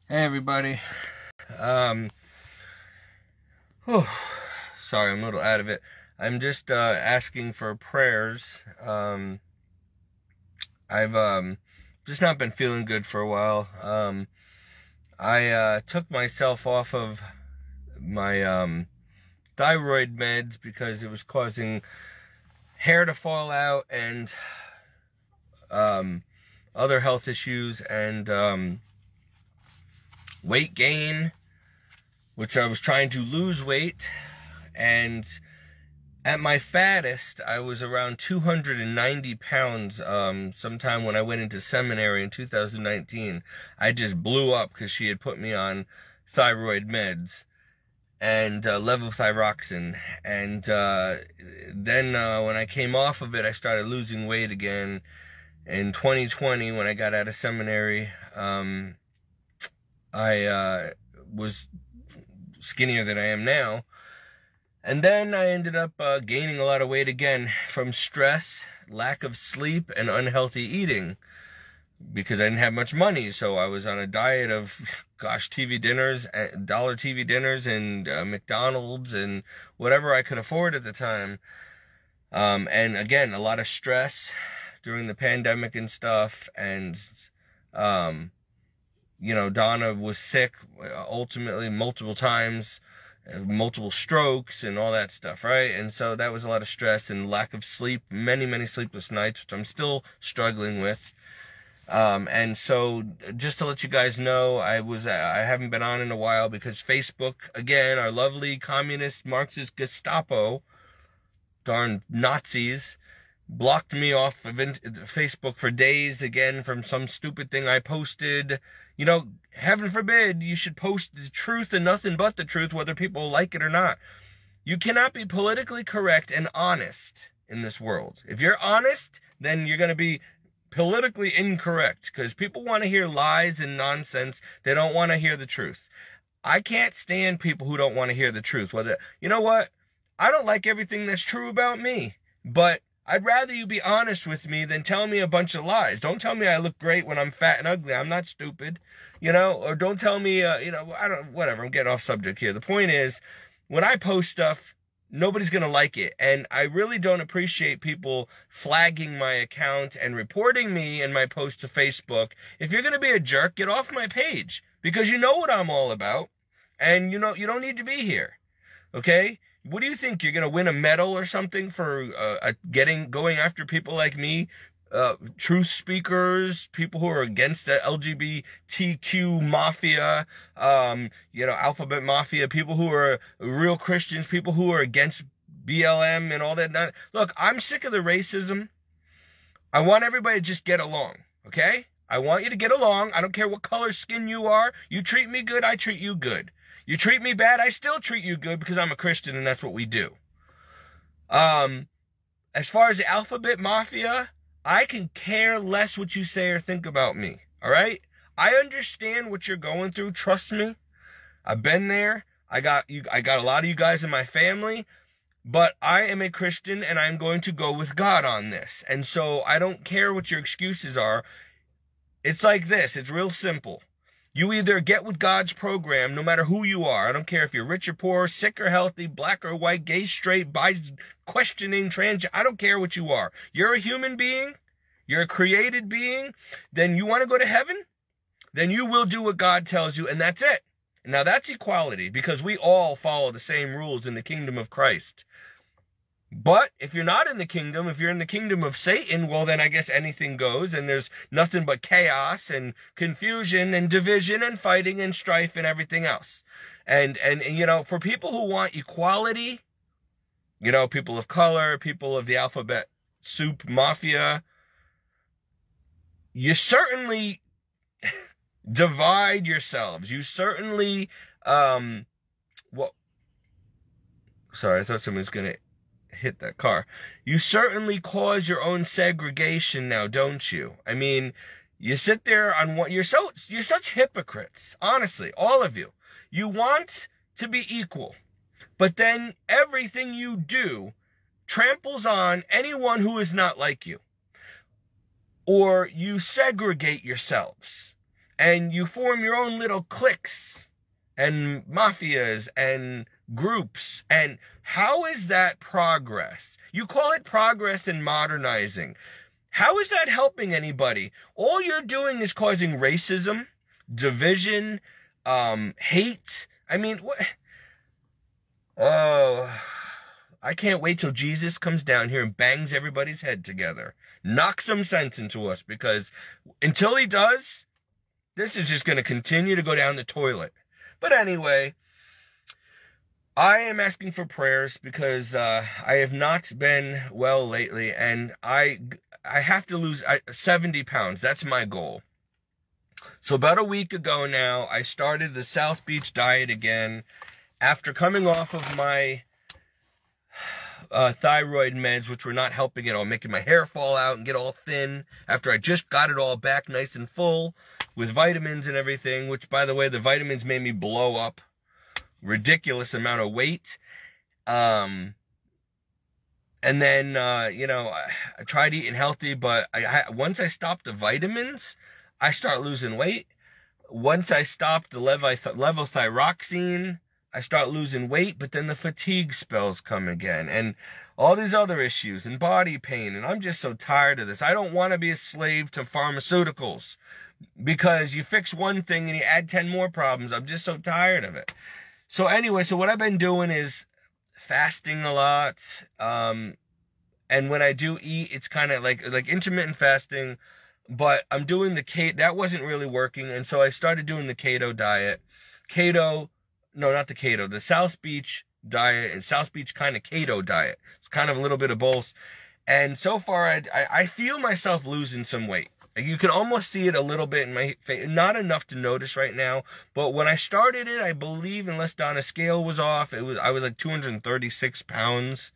Hey everybody. Um, whew, sorry, I'm a little out of it. I'm just asking for prayers. I've just not been feeling good for a while. I took myself off of my thyroid meds because it was causing hair to fall out and other health issues and weight gain, which I was trying to lose weight. And at my fattest, I was around 290 pounds sometime when I went into seminary in 2019. I just blew up because she had put me on thyroid meds and levothyroxine. And then when I came off of it, I started losing weight again. In 2020, when I got out of seminary, I was skinnier than I am now. And then I ended up gaining a lot of weight again from stress, lack of sleep, and unhealthy eating because I didn't have much money. So I was on a diet of, TV dinners, dollar TV dinners, and McDonald's and whatever I could afford at the time. And again, a lot of stress during the pandemic and stuff. And, Donna was sick ultimately multiple times. Multiple strokes and all that stuff, right? And so that was a lot of stress and lack of sleep, many sleepless nights, which I'm still struggling with. And so just to let you guys know, I haven't been on in a while because Facebook, again, our lovely communist Marxist Gestapo, darn Nazis, blocked me off of Facebook for days again from some stupid thing I posted. Heaven forbid you should post the truth and nothing but the truth, whether people like it or not. You cannot be politically correct and honest in this world. If you're honest, then you're going to be politically incorrect because people want to hear lies and nonsense. They don't want to hear the truth. I can't stand people who don't want to hear the truth. You know what? I don't like everything that's true about me, but I'd rather you be honest with me than tell me a bunch of lies. Don't tell me I look great when I'm fat and ugly. I'm not stupid, or don't tell me, whatever. I'm getting off subject here. The point is, when I post stuff, nobody's going to like it. And I really don't appreciate people flagging my account and reporting me and my post to Facebook. If you're going to be a jerk, get off my page because you know what I'm all about. And you don't need to be here. Okay? What do you think? You're going to win a medal or something for going after people like me, truth speakers, people who are against the LGBTQ mafia, alphabet mafia, people who are real Christians, people who are against BLM and all that. Look, I'm sick of the racism. I want everybody to just get along, okay? I want you to get along. I don't care what color skin you are. You treat me good, I treat you good. You treat me bad, I still treat you good because I'm a Christian and that's what we do. As far as the alphabet mafia, I can care less what you say or think about me, all right? I understand what you're going through, trust me. I've been there. I got a lot of you guys in my family, but I am a Christian and I'm going to go with God on this. And so I don't care what your excuses are. It's like this, it's real simple. You either get with God's program, no matter who you are. I don't care if you're rich or poor, sick or healthy, black or white, gay, straight, bi, questioning, trans. I don't care what you are. You're a human being. You're a created being. Then you want to go to heaven? Then you will do what God tells you, and that's it. Now that's equality, because we all follow the same rules in the kingdom of Christ. But if you're not in the kingdom, if you're in the kingdom of Satan, well, then I guess anything goes, and there's nothing but chaos and confusion and division and fighting and strife and everything else. And for people who want equality, people of color, people of the alphabet soup mafia, you certainly divide yourselves. You certainly, sorry, I thought someone was going to hit that car. You certainly cause your own segregation now, don't you? I mean, you sit there on what you're such hypocrites, honestly, all of you. You want to be equal, but then everything you do tramples on anyone who is not like you. Or you segregate yourselves. and you form your own little cliques and mafias and groups. And how is that progress? You call it progress and modernizing. How is that helping anybody? All you're doing is causing racism, division, hate. I mean, what? Oh, I can't wait till Jesus comes down here and bangs everybody's head together. Knock some sense into us, because until he does, this is just going to continue to go down the toilet. But anyway, I am asking for prayers because I have not been well lately, and I have to lose 70 pounds. That's my goal. So about a week ago now, I started the South Beach diet again after coming off of my thyroid meds, which were not helping at all, making my hair fall out and get all thin after I just got it all back nice and full with vitamins and everything, which, by the way, the vitamins made me blow up ridiculous amount of weight. And then, you know, I tried eating healthy, but once I stopped the vitamins, I start losing weight. Once I stopped the levothyroxine, I start losing weight, but then the fatigue spells come again, and all these other issues, and body pain, and I'm just so tired of this. I don't want to be a slave to pharmaceuticals, because you fix one thing and you add 10 more problems. I'm just so tired of it. So anyway, so what I've been doing is fasting a lot, and when I do eat, it's kind of like intermittent fasting, but I'm doing the keto. That wasn't really working, and so I started doing the keto diet. No, not the keto, the South Beach diet and South Beach kind of keto diet. It's kind of a little bit of both. And so far, I feel myself losing some weight. You can almost see it a little bit in my face. Not enough to notice right now. But when I started it, I believe, unless Donna's scale was off, I was like 236 pounds.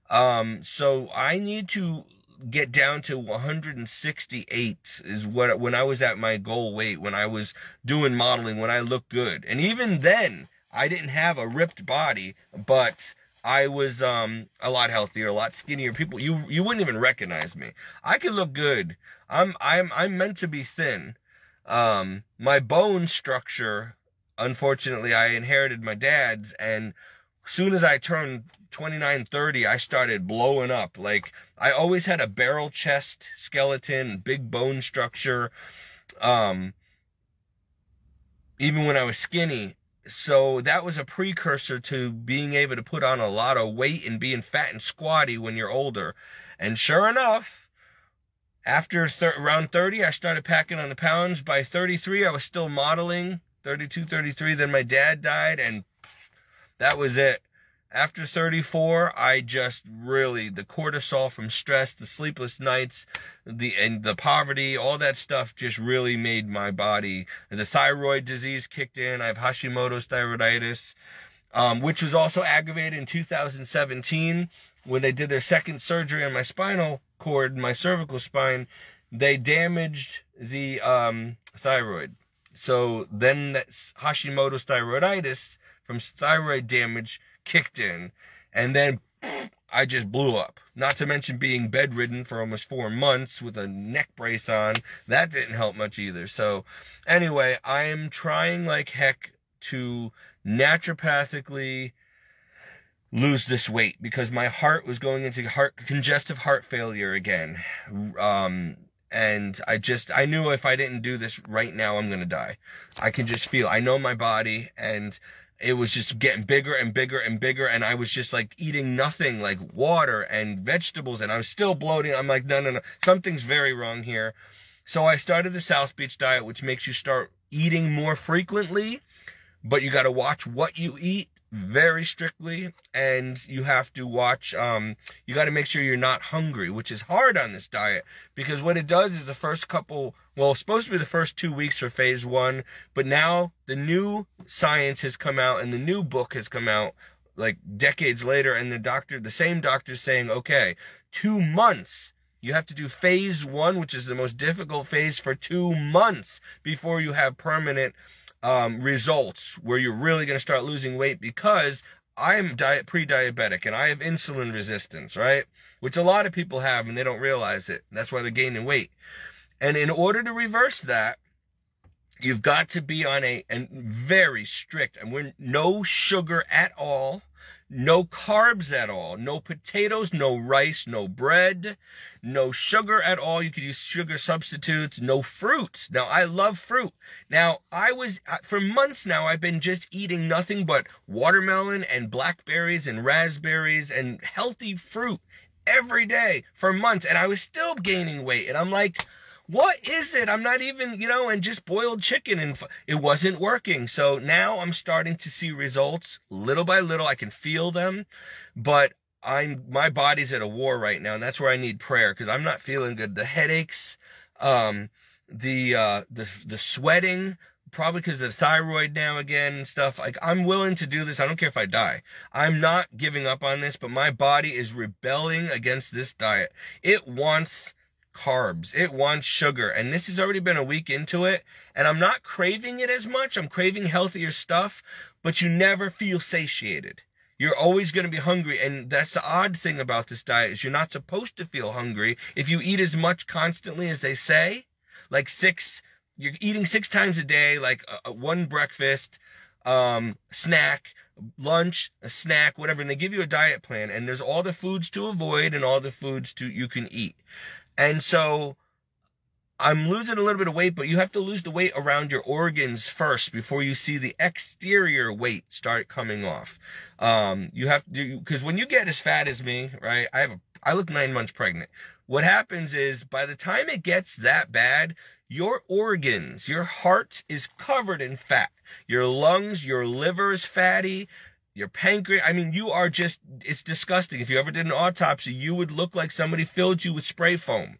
So I need to get down to 168 is when I was at my goal weight, when I was doing modeling, when I looked good. And even then, I didn't have a ripped body, but I was a lot healthier, a lot skinnier. People, you wouldn't even recognize me. I could look good. I'm meant to be thin. My bone structure, unfortunately, I inherited my dad's, and as soon as I turned 29, 30, I started blowing up. Like, I always had a barrel chest skeleton, big bone structure, even when I was skinny. So that was a precursor to being able to put on a lot of weight and being fat and squatty when you're older. And sure enough, after around 30, I started packing on the pounds. By 33, I was still modeling, 32, 33. Then my dad died, and that was it. After 34, I just really, the cortisol from stress, the sleepless nights, the poverty, all that stuff just really made my body, the thyroid disease kicked in. I have Hashimoto's thyroiditis, which was also aggravated in 2017 when they did their second surgery on my spinal cord, my cervical spine. They damaged the thyroid. So then that's Hashimoto's thyroiditis from thyroid damage kicked in, and then I just blew up. Not to mention being bedridden for almost 4 months with a neck brace on. That didn't help much either. So anyway, I am trying like heck to naturopathically lose this weight, because my heart was going into congestive heart failure again. And I knew if I didn't do this right now, I'm going to die. I can just feel, I know my body, and it was just getting bigger and bigger and bigger, and I was just like eating nothing, like water and vegetables, and I was still bloating. I'm like, no, something's very wrong here. So I started the South Beach diet, which makes you start eating more frequently, but you got to watch what you eat very strictly, and you have to watch, you got to make sure you're not hungry, which is hard on this diet, because what it does is the first couple, well, it's supposed to be the first 2 weeks for phase 1, but now the new science has come out, and the new book has come out like decades later, and the same doctor's saying, okay, 2 months, you have to do phase 1, which is the most difficult phase, for 2 months before you have permanent results where you're really going to start losing weight, because I'm pre-diabetic and I have insulin resistance, right? Which a lot of people have, and they don't realize it. That's why they're gaining weight. And in order to reverse that, You've got to be on a very strict, and we're no sugar at all, no carbs at all, no potatoes, no rice, no bread, no sugar at all. You could use sugar substitutes, no fruits. Now, I love fruit. Now, for months now, I've been just eating nothing but watermelon and blackberries and raspberries and healthy fruit every day for months, and I was still gaining weight, and I'm like, what is it? I'm not even, and just boiled chicken, and it wasn't working. So now I'm starting to see results little by little. I can feel them, but my body's at a war right now, and that's where I need prayer, because I'm not feeling good. The headaches, the sweating, probably because of the thyroid now again and stuff. Like, I'm willing to do this. I don't care if I die. I'm not giving up on this, but my body is rebelling against this diet. It wants carbs, it wants sugar, and this has already been a week into it, and I'm not craving it as much. I'm craving healthier stuff, but you never feel satiated. You're always going to be hungry, and that's the odd thing about this diet, is you're not supposed to feel hungry if you eat as much constantly as they say. Like you're eating 6 times a day, like one breakfast, snack, lunch, a snack, whatever, and they give you a diet plan, and there's all the foods to avoid and all the foods you can eat. And so I'm losing a little bit of weight, but you have to lose the weight around your organs first before you see the exterior weight start coming off. You have to, because when you get as fat as me, right? I look 9 months pregnant. What happens is, by the time it gets that bad, your organs, your heart is covered in fat. Your lungs, your liver is fatty. Your pancreas, I mean, it's disgusting. If you ever did an autopsy, you would look like somebody filled you with spray foam.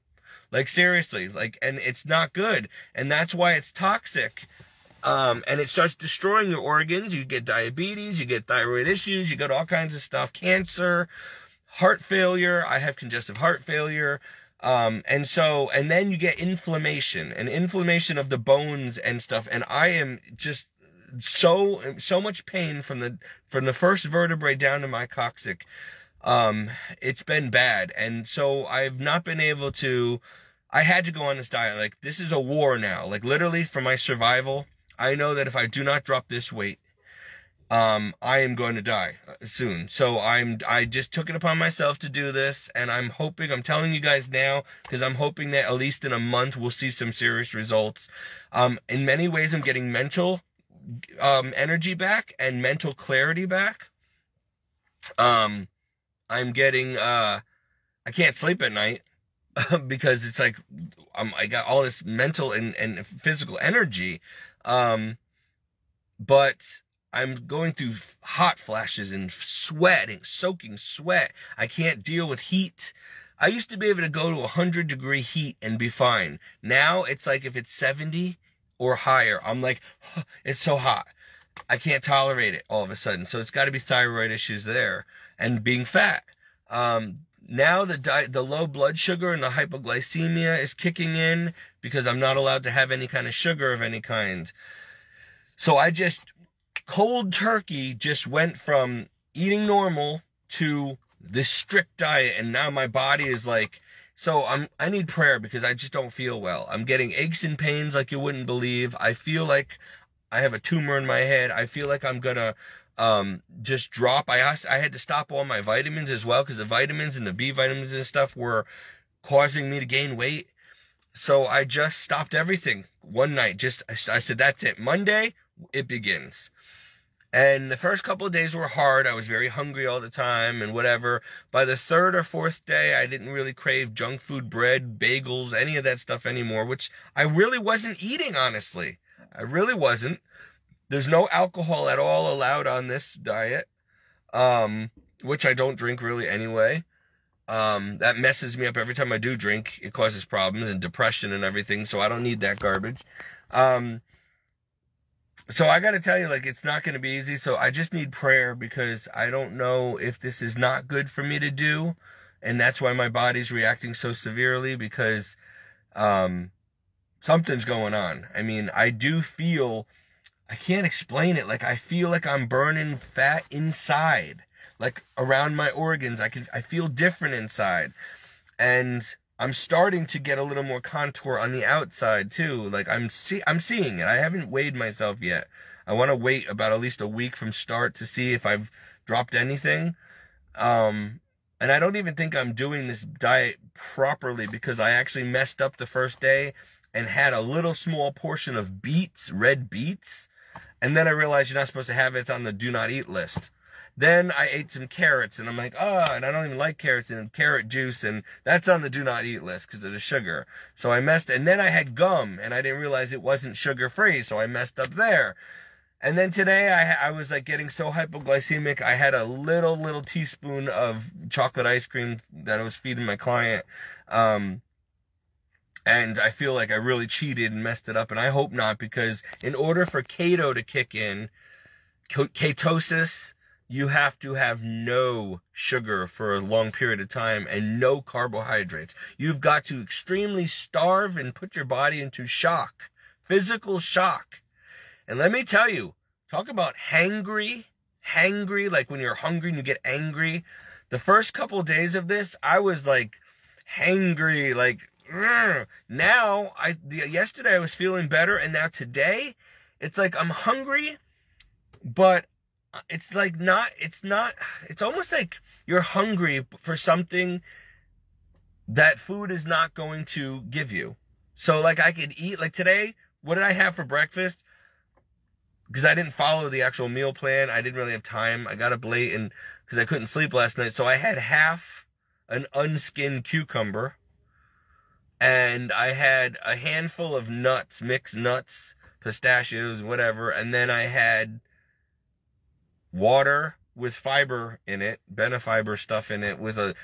Like, seriously, and it's not good. And that's why it's toxic. And it starts destroying your organs. You get diabetes, you get thyroid issues, you get all kinds of stuff, cancer, heart failure. I have congestive heart failure. And then you get inflammation of the bones and stuff. And I am just so much pain from the first vertebrae down to my coccyx. It's been bad, and so I've not been able to. I had to go on this diet. Like, this is a war now. Like, literally, for my survival, I know that if I do not drop this weight, I am going to die soon. So I just took it upon myself to do this, and I'm telling you guys now, because I'm hoping that at least in a month we'll see some serious results. In many ways, I'm getting mental energy back and mental clarity back. I'm getting, I can't sleep at night because it's like, I got all this mental and physical energy. But I'm going through hot flashes and sweating, soaking sweat. I can't deal with heat. I used to be able to go to 100-degree heat and be fine. Now it's like, if it's 70 or higher, I'm like, it's so hot. I can't tolerate it all of a sudden. So it's got to be thyroid issues there, and being fat. Now the low blood sugar and the hypoglycemia is kicking in, because I'm not allowed to have any kind of sugar of any kind. So I just cold turkey just went from eating normal to this strict diet, and now my body is like, so I need prayer, because I just don't feel well. I'm getting aches and pains like you wouldn't believe. I feel like I have a tumor in my head. I feel like I'm gonna just drop. I had to stop all my vitamins as well, because the vitamins and the B vitamins and stuff were causing me to gain weight. So I just stopped everything one night. I said, that's it. Monday, it begins. And the first couple of days were hard. I was very hungry all the time and whatever. By the 3rd or 4th day, I didn't really crave junk food, bread, bagels, any of that stuff anymore, which I really wasn't eating, honestly. I really wasn't. There's no alcohol at all allowed on this diet, which I don't drink really anyway. That messes me up every time I do drink. It causes problems and depression and everything, so I don't need that garbage. So I gotta tell you, like, it's not gonna be easy. So I just need prayer, because I don't know if this is not good for me to do. And that's why my body's reacting so severely, because, something's going on. I mean, I do feel, I can't explain it. Like, I feel like I'm burning fat inside, like around my organs. I feel different inside. And I'm starting to get a little more contour on the outside too. Like I'm seeing it. I haven't weighed myself yet. I want to wait about at least a week from start to see if I've dropped anything. And I don't even think I'm doing this diet properly because I actually messed up the first day and had a little small portion of beets, red beets. And then I realized you're not supposed to have it. It's on the do not eat list. Then I ate some carrots and I'm like, oh, and I don't even like carrots and carrot juice. And that's on the do not eat list because of the sugar. So I messed, and then I had gum and I didn't realize it wasn't sugar free. So I messed up there. And then today I was like getting so hypoglycemic, I had a little teaspoon of chocolate ice cream that I was feeding my client. And I feel like I really cheated and messed it up. And I hope not, because in order for keto to kick in, ketosis, you have to have no sugar for a long period of time and no carbohydrates. You've got to extremely starve and put your body into shock, physical shock. And let me tell you, talk about hangry, like when you're hungry and you get angry. The first couple of days of this, I was like hangry, like, ugh. Now, yesterday I was feeling better, and now today, it's like I'm hungry, but it's almost like you're hungry for something that food is not going to give you. So like I could eat, like today, what did I have for breakfast? Because I didn't follow the actual meal plan. I didn't really have time. I got up late and because I couldn't sleep last night. So I had half an unskinned cucumber. And I had a handful of nuts, mixed nuts, pistachios, whatever. And then I had water with fiber in it, benefiber stuff in it, with a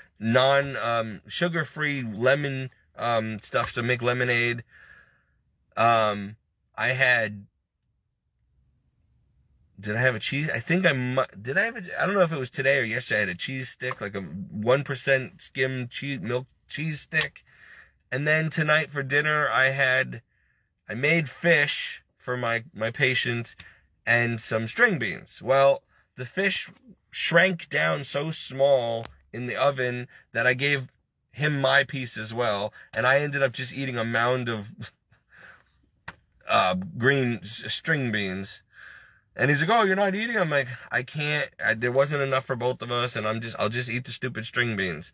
sugar-free lemon stuff to make lemonade. I had... Did I have a cheese? I think I don't know if it was today or yesterday. I had a cheese stick, like a 1% skim milk cheese stick. And then tonight for dinner, I made fish for my patient and some string beans. Well, the fish shrank down so small in the oven that I gave him my piece as well. And I ended up just eating a mound of green string beans. And he's like, oh, you're not eating? I'm like, I can't. There wasn't enough for both of us, and I'll just eat the stupid string beans.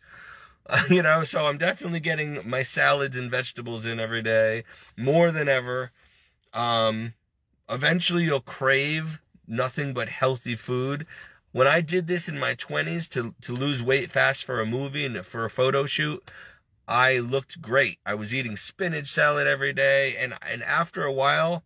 You know, so I'm definitely getting my salads and vegetables in every day, more than ever. Eventually you'll crave nothing but healthy food. When I did this in my 20s to lose weight fast for a movie and for a photo shoot, I looked great. I was eating spinach salad every day, and after a while,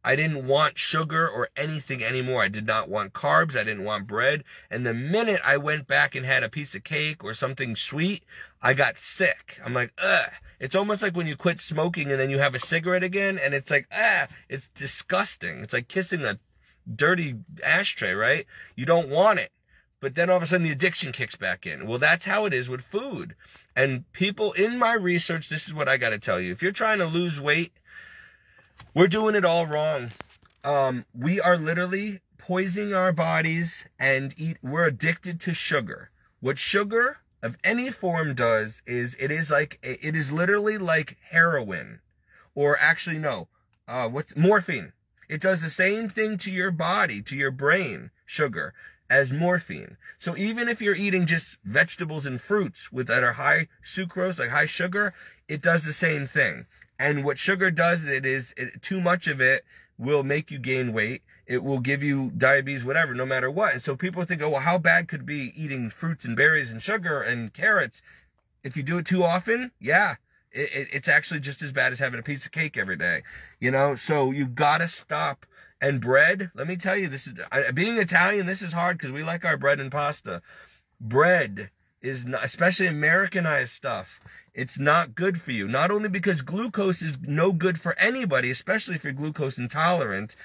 I didn't want sugar or anything anymore. I did not want carbs. I didn't want bread. And the minute I went back and had a piece of cake or something sweet, I got sick. I'm like, ugh. It's almost like when you quit smoking and then you have a cigarette again, and it's like, it's disgusting. It's like kissing a dirty ashtray, right? You don't want it. But then all of a sudden the addiction kicks back in. Well, that's how it is with food. And people, in my research, this is what I got to tell you. If you're trying to lose weight, we're doing it all wrong. We are literally poisoning our bodies and we're addicted to sugar. What sugar of any form does is it is literally like heroin, or actually no, what's morphine. It does the same thing to your body, to your brain, sugar, as morphine. So even if you're eating just vegetables and fruits that are high sucrose, like high sugar, it does the same thing. And what sugar does, too much of it will make you gain weight. It will give you diabetes, whatever, no matter what. And so people think, oh, well, how bad could it be eating fruits and berries and sugar and carrots? If you do it too often, yeah, it's actually just as bad as having a piece of cake every day. You know, so you've got to stop. And bread, let me tell you, being Italian, this is hard because we like our bread and pasta. Bread is not, especially Americanized stuff, it's not good for you. Not only because glucose is no good for anybody, especially if you're glucose intolerant,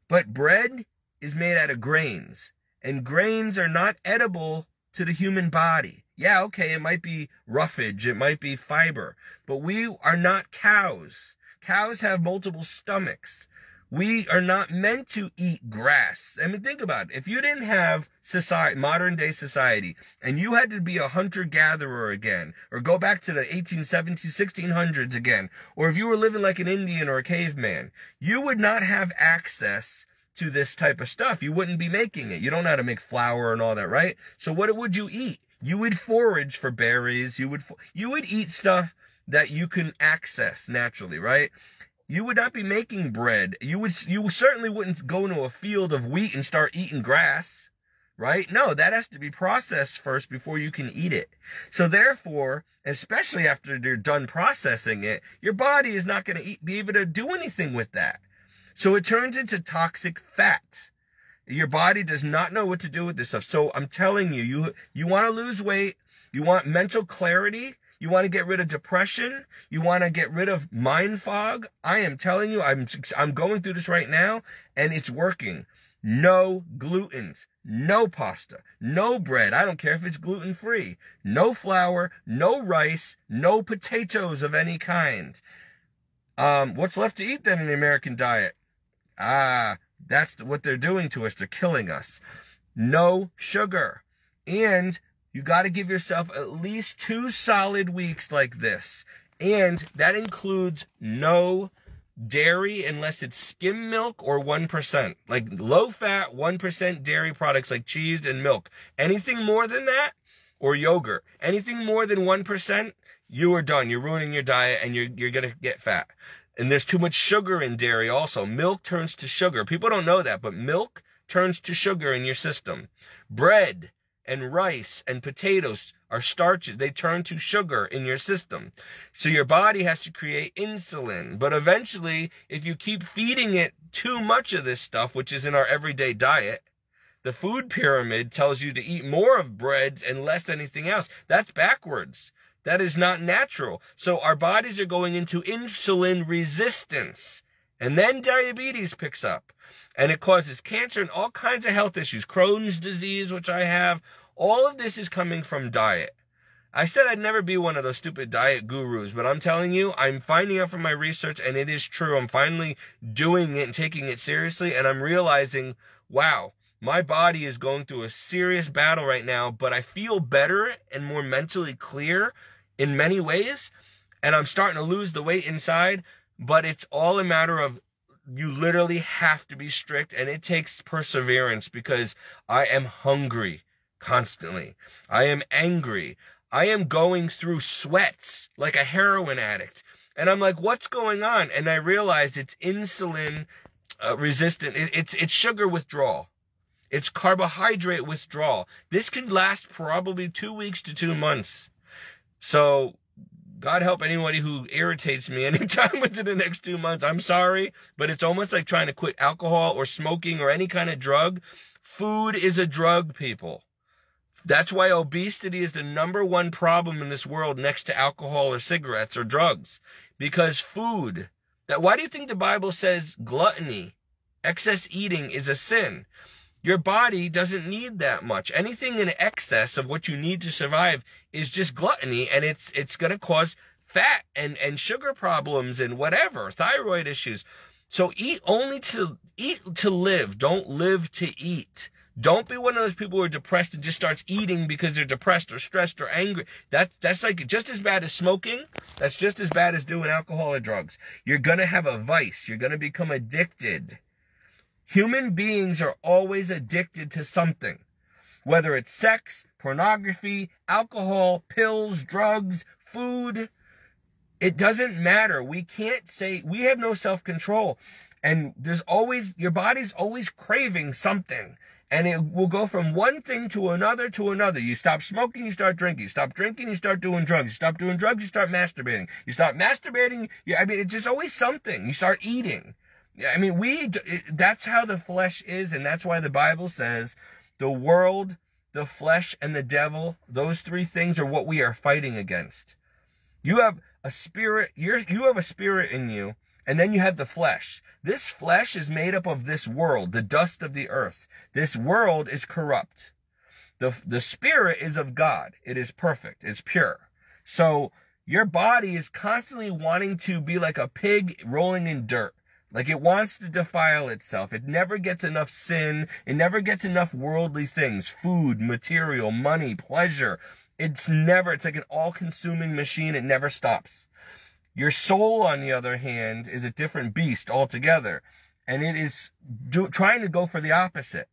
but bread is made out of grains. And grains are not edible to the human body. Yeah, okay, it might be roughage, it might be fiber, but we are not cows. Cows have multiple stomachs. We are not meant to eat grass. I mean, think about it. If you didn't have society, modern day society, and you had to be a hunter-gatherer again, or go back to the 1870s, 1600s again, or if you were living like an Indian or a caveman, you would not have access to this type of stuff. You wouldn't be making it. You don't know how to make flour and all that, right? So what would you eat? You would forage for berries. You would eat stuff that you can access naturally, right? You would not be making bread. You certainly wouldn't go into a field of wheat and start eating grass, right? No, that has to be processed first before you can eat it. So therefore, especially after they're done processing it, your body is not going to be able to do anything with that. So it turns into toxic fat. Your body does not know what to do with this stuff. So I'm telling you, you want to lose weight, you want mental clarity, you want to get rid of depression, you want to get rid of mind fog. I am telling you, I'm going through this right now, and it's working. No glutens, no pasta, no bread. I don't care if it's gluten-free. No flour, no rice, no potatoes of any kind. What's left to eat then in the American diet? That's what they're doing to us. They're killing us. No sugar. And you got to give yourself at least 2 solid weeks like this. And that includes no dairy unless it's skim milk or 1%. Like low-fat, 1% dairy products like cheese and milk. Anything more than that, or yogurt, anything more than 1%, you are done. You're ruining your diet and you're going to get fat. And there's too much sugar in dairy also. Milk turns to sugar. People don't know that, but milk turns to sugar in your system. Bread and rice and potatoes are starches. They turn to sugar in your system. So your body has to create insulin. But eventually, if you keep feeding it too much of this stuff, which is in our everyday diet, the food pyramid tells you to eat more of breads and less anything else. That's backwards. That is not natural. So our bodies are going into insulin resistance. And then diabetes picks up. And it causes cancer and all kinds of health issues. Crohn's disease, which I have. All of this is coming from diet. I said I'd never be one of those stupid diet gurus, but I'm telling you, I'm finding out from my research, and it is true. I'm finally doing it and taking it seriously, and I'm realizing, wow, my body is going through a serious battle right now, but I feel better and more mentally clear in many ways, and I'm starting to lose the weight inside, but it's all a matter of you literally have to be strict, and it takes perseverance because I am hungry constantly. I am angry. I am going through sweats like a heroin addict, and I'm like, what's going on? And I realize it's insulin resistant. It's sugar withdrawal. It's carbohydrate withdrawal. This could last probably 2 weeks to 2 months. So God help anybody who irritates me anytime within the next 2 months. I'm sorry, but it's almost like trying to quit alcohol or smoking or any kind of drug. Food is a drug, people. That's why obesity is the #1 problem in this world next to alcohol or cigarettes or drugs. Because food. Why do you think the Bible says gluttony, excess eating, is a sin? Your body doesn't need that much. Anything in excess of what you need to survive is just gluttony, and it's going to cause fat and sugar problems and whatever, thyroid issues. So eat to live. Don't live to eat. Don't be one of those people who are depressed and just starts eating because they're depressed or stressed or angry. That's like just as bad as smoking. That's just as bad as doing alcohol or drugs. You're going to have a vice. You're going to become addicted. Human beings are always addicted to something, whether it's sex, pornography, alcohol, pills, drugs, food. It doesn't matter. We can't say, we have no self-control. And your body's always craving something. And it will go from one thing to another to another. You stop smoking, you start drinking. You stop drinking, you start doing drugs. You stop doing drugs, you start masturbating. You stop masturbating, it's just always something. You start eating. I mean, that's how the flesh is, and that's why the Bible says the world, the flesh, and the devil, those 3 things are what we are fighting against. You have a spirit, you have a spirit in you, and then you have the flesh. This flesh is made up of this world, the dust of the earth. This world is corrupt. The spirit is of God. It is perfect. It's pure. So your body is constantly wanting to be like a pig rolling in dirt. Like, it wants to defile itself. It never gets enough sin. It never gets enough worldly things. Food, material, money, pleasure. It's like an all-consuming machine. It never stops. Your soul, on the other hand, is a different beast altogether. And it is trying to go for the opposite.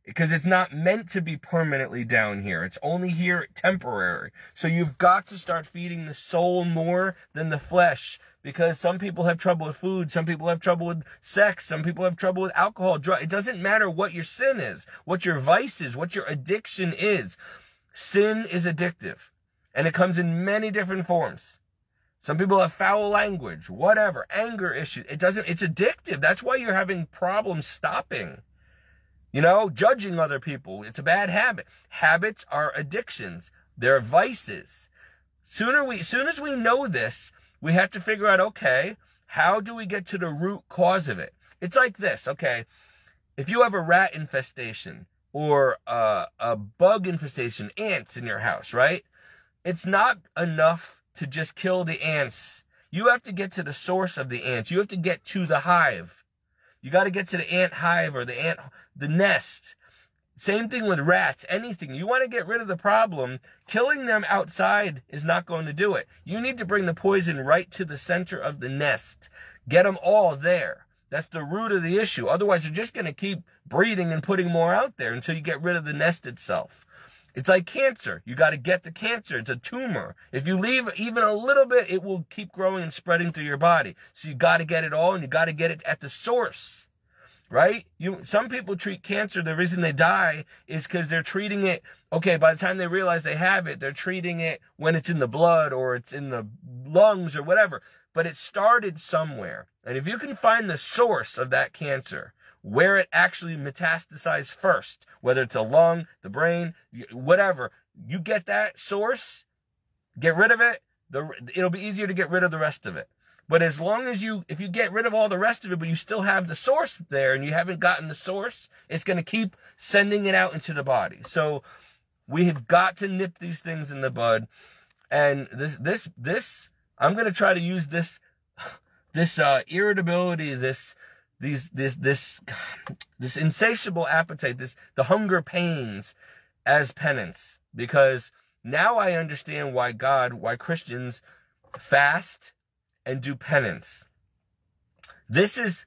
Because it's not meant to be permanently down here. It's only here temporary. So you've got to start feeding the soul more than the flesh. Because some people have trouble with food. Some people have trouble with sex. Some people have trouble with alcohol, drugs. It doesn't matter what your sin is, what your vice is, what your addiction is. Sin is addictive. And it comes in many different forms. Some people have foul language, whatever, anger issues. It's addictive. That's why you're having problems stopping. You know, judging other people. It's a bad habit. Habits are addictions. They're vices. Soon as we know this, we have to figure out, okay, how do we get to the root cause of it? It's like this, okay? If you have a rat infestation or a bug infestation, ants in your house, right? It's not enough to just kill the ants. You have to get to the source of the ants. You have to get to the hive. You got to get to the ant hive or the nest. Same thing with rats, anything. You want to get rid of the problem, killing them outside is not going to do it. You need to bring the poison right to the center of the nest. Get them all there. That's the root of the issue. Otherwise, you're just going to keep breeding and putting more out there until you get rid of the nest itself. It's like cancer. You got to get the cancer. It's a tumor. If you leave even a little bit, it will keep growing and spreading through your body. So you got to get it all, and you got to get it at the source, right? Some people treat cancer. The reason they die is because they're treating it. Okay, by the time they realize they have it, they're treating it when it's in the blood or it's in the lungs or whatever. But it started somewhere. And if you can find the source of that cancer, where it actually metastasized first, whether it's a lung, the brain, whatever, you get that source, get rid of it, it'll be easier to get rid of the rest of it. But as long as if you get rid of all the rest of it, but you still have the source there and you haven't gotten the source, it's going to keep sending it out into the body. So we have got to nip these things in the bud. And this, I'm going to try to use this irritability, this insatiable appetite, the hunger pains as penance, because now I understand why Christians fast and do penance. This is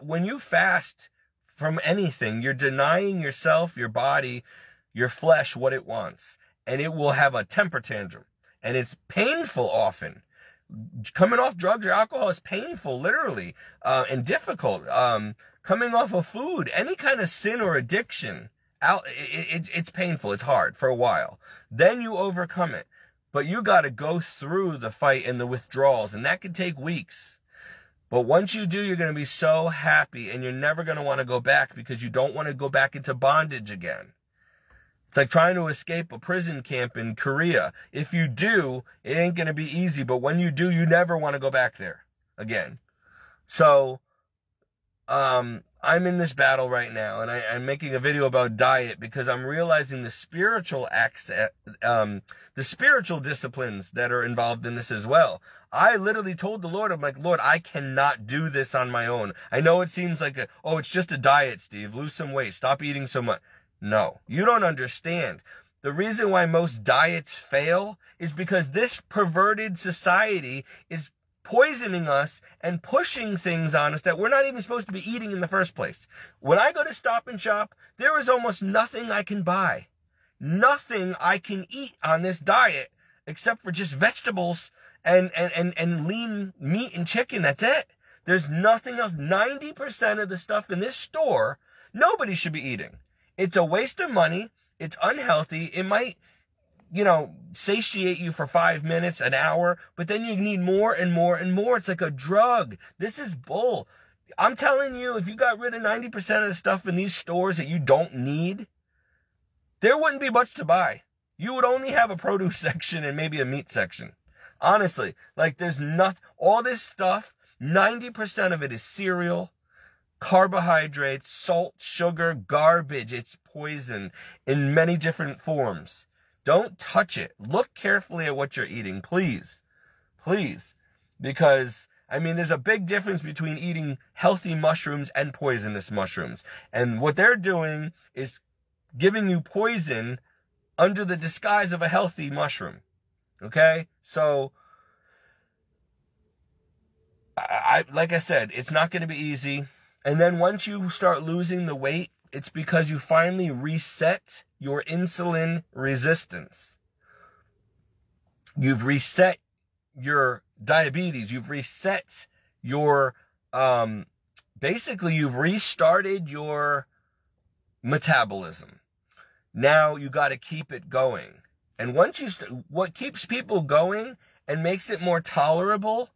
when you fast from anything, you're denying yourself, your body, your flesh, what it wants, and it will have a temper tantrum, and it's painful often. Coming off drugs or alcohol is painful, literally, and difficult. Coming off of food, any kind of sin or addiction, it's painful. It's hard for a while. Then you overcome it. But you got to go through the fight and the withdrawals, and that can take weeks. But once you do, you're going to be so happy, and you're never going to want to go back because you don't want to go back into bondage again. It's like trying to escape a prison camp in Korea. If you do, it ain't going to be easy. But when you do, you never want to go back there again. So, I'm in this battle right now, and I'm making a video about diet because I'm realizing the spiritual the spiritual disciplines that are involved in this as well. I literally told the Lord, I'm like, Lord, I cannot do this on my own. I know it seems like it's just a diet, Steve. Lose some weight. Stop eating so much. No, you don't understand. The reason why most diets fail is because this perverted society is poisoning us and pushing things on us that we're not even supposed to be eating in the first place. When I go to Stop and Shop, there is almost nothing I can buy. Nothing I can eat on this diet except for just vegetables and lean meat and chicken. That's it. There's nothing else. 90% of the stuff in this store, nobody should be eating. It's a waste of money. It's unhealthy. It might, satiate you for 5 minutes, an hour, but then you need more and more and more. It's like a drug. This is bull. I'm telling you, if you got rid of 90% of the stuff in these stores that you don't need, there wouldn't be much to buy. You would only have a produce section and maybe a meat section. Honestly, there's all this stuff, 90% of it is cereal, carbohydrates, salt, sugar, garbage. It's poison in many different forms. Don't touch it. Look carefully at what you're eating, please. Please. Because I mean, there's a big difference between eating healthy mushrooms and poisonous mushrooms. And what they're doing is giving you poison under the disguise of a healthy mushroom. Okay? So, like I said, it's not going to be easy. And then once you start losing the weight, it's because you finally reset your insulin resistance. You've reset your diabetes. You've reset your, basically you've restarted your metabolism. Now you got to keep it going. And once you, what keeps people going and makes it more tolerable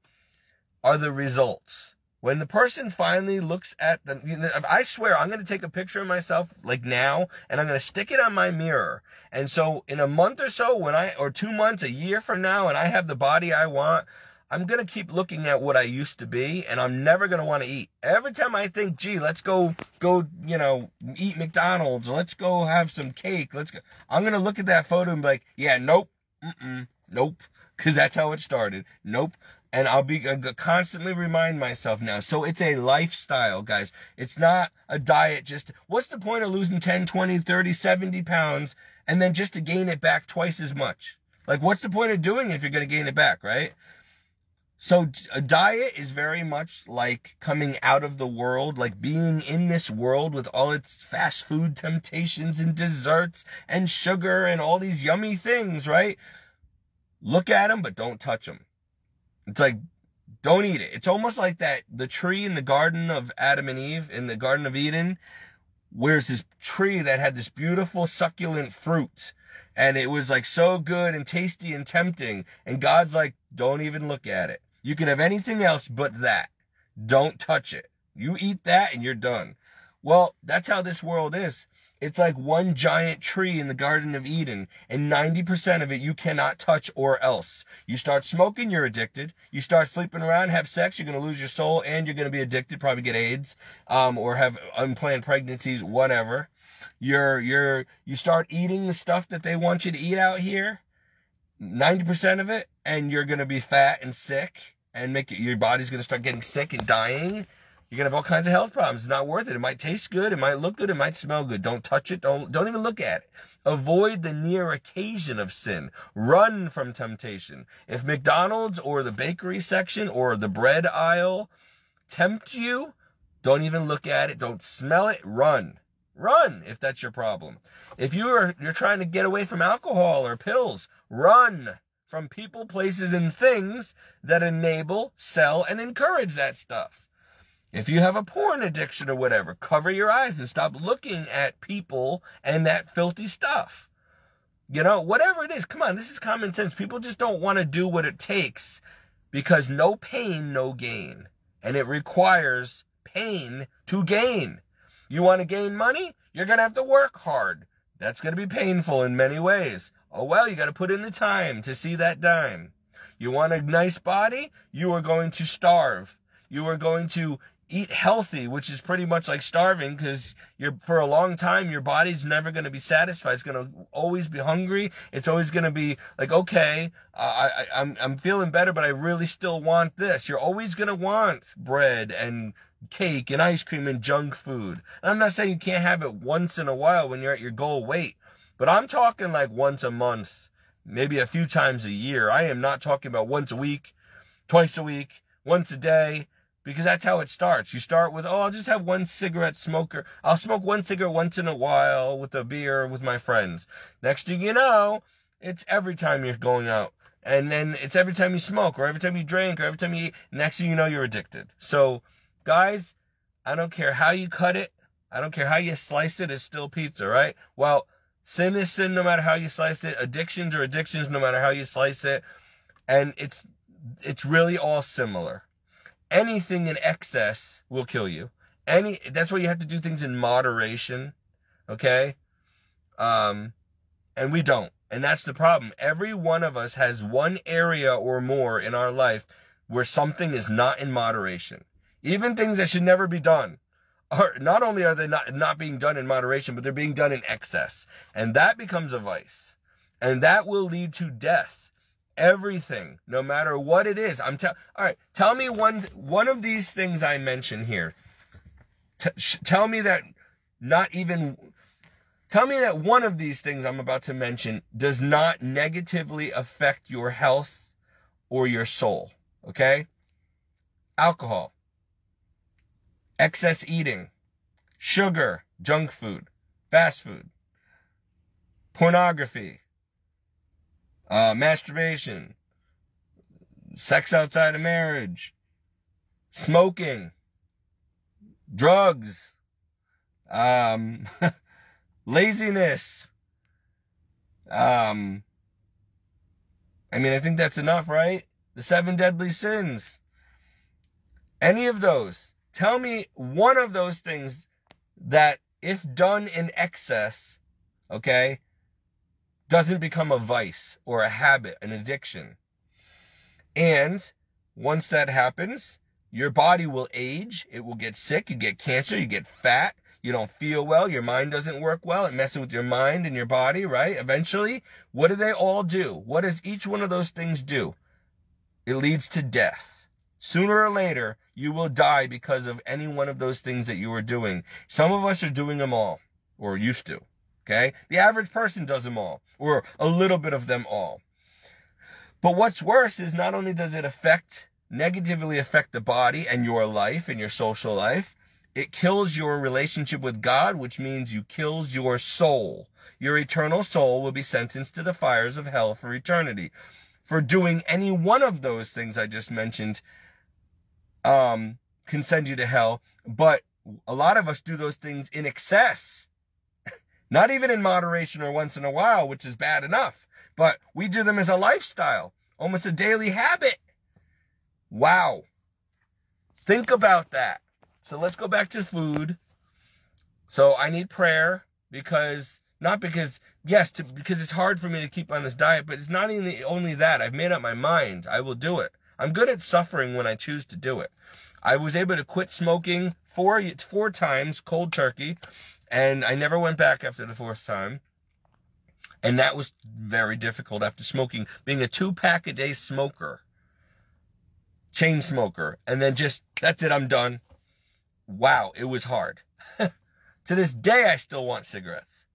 are the results. When the person finally looks at the, you know, I swear I'm going to take a picture of myself like now, and I'm going to stick it on my mirror. And so in a month or so, or 2 months, a year from now, and I have the body I want, I'm going to keep looking at what I used to be, and I'm never going to want to eat. Every time I think, gee, let's go, you know, eat McDonald's, let's go have some cake, I'm going to look at that photo and be like, yeah, nope, nope, because that's how it started, nope. And I'll constantly remind myself now. So it's a lifestyle, guys. It's not a diet. What's the point of losing 10, 20, 30, 70 pounds and then just to gain it back twice as much? Like, what's the point of doing it if you're going to gain it back, right? So a diet is very much like coming out of the world, like being in this world with all its fast food temptations and desserts and sugar and all these yummy things, right? Look at them, but don't touch them. It's like, don't eat it. It's almost like the tree in the Garden of Adam and Eve, in the Garden of Eden, where's this tree that had this beautiful succulent fruit. And it was like so good and tasty and tempting. And God's like, don't even look at it. You can have anything else but that. Don't touch it. You eat that and you're done. Well, that's how this world is. It's like one giant tree in the Garden of Eden, and 90% of it you cannot touch or else. You start smoking, you're addicted. You start sleeping around, have sex, you're going to lose your soul, and you're going to be addicted, probably get AIDS, or have unplanned pregnancies, whatever. You start eating the stuff that they want you to eat out here, 90% of it, and you're going to be fat and sick, and your body's going to start getting sick and dying. You're going to have all kinds of health problems. It's not worth it. It might taste good. It might look good. It might smell good. Don't touch it. Don't even look at it. Avoid the near occasion of sin. Run from temptation. If McDonald's or the bakery section or the bread aisle tempt you, don't even look at it. Don't smell it. Run. Run if that's your problem. If you're trying to get away from alcohol or pills, run from people, places, and things that enable, sell, and encourage that stuff. If you have a porn addiction or whatever, cover your eyes and stop looking at people and that filthy stuff. You know, whatever it is, come on, this is common sense. People just don't want to do what it takes because no pain, no gain. And it requires pain to gain. You want to gain money? You're going to have to work hard. That's going to be painful in many ways. Oh, well, you got to put in the time to see that dime. You want a nice body? You are going to starve. You are going to eat healthy, which is pretty much like starving because for a long time, your body's never going to be satisfied. It's going to always be hungry. It's always going to be like, okay, I'm feeling better, but I really still want this. You're always going to want bread and cake and ice cream and junk food. And I'm not saying you can't have it once in a while when you're at your goal weight, but I'm talking like once a month, maybe a few times a year. I am not talking about once a week, twice a week, once a day. Because that's how it starts. You start with, oh, I'll just have one cigarette smoker. I'll smoke one cigarette once in a while with a beer with my friends. Next thing you know, it's every time you're going out. And then it's every time you smoke or every time you drink or every time you eat. Next thing you know, you're addicted. So, guys, I don't care how you cut it. I don't care how you slice it. It's still pizza, right? Well, sin is sin no matter how you slice it. Addictions are addictions no matter how you slice it. And it's really all similar. Anything in excess will kill you. That's why you have to do things in moderation, okay? And we don't. And that's the problem. Every one of us has one area or more in our life where something is not in moderation. Even things that should never be done. Not only are they not being done in moderation, but they're being done in excess. And that becomes a vice. And that will lead to death. Everything, no matter what it is. All right, tell me one of these things I mentioned here. Tell me that one of these things I'm about to mention does not negatively affect your health or your soul, okay? Alcohol, excess eating, sugar, junk food, fast food, pornography, masturbation, sex outside of marriage, smoking, drugs, laziness. I think that's enough, right? The 7 deadly sins. Any of those. Tell me one of those things that, if done in excess, okay, doesn't become a vice or a habit, an addiction. And once that happens, your body will age, it will get sick, you get cancer, you get fat, you don't feel well, your mind doesn't work well, it messes with your mind and your body, right? Eventually, what do they all do? What does each one of those things do? It leads to death. Sooner or later, you will die because of any one of those things that you are doing. Some of us are doing them all, or used to. Okay? The average person does them all, or a little bit of them all. But what's worse is not only does it negatively affect the body and your life and your social life, it kills your relationship with God, which means you kills your soul. Your eternal soul will be sentenced to the fires of hell for eternity. For doing any one of those things I just mentioned, can send you to hell. But a lot of us do those things in excess. Not even in moderation or once in a while, which is bad enough. But we do them as a lifestyle, almost a daily habit. Wow. Think about that. So let's go back to food. So I need prayer because it's hard for me to keep on this diet, but it's not only that. I've made up my mind. I will do it. I'm good at suffering when I choose to do it. I was able to quit smoking four times, cold turkey. And I never went back after the 4th time. And that was very difficult after smoking, being a 2-pack a day smoker, chain smoker. And then that's it, I'm done. Wow, it was hard. To this day, I still want cigarettes.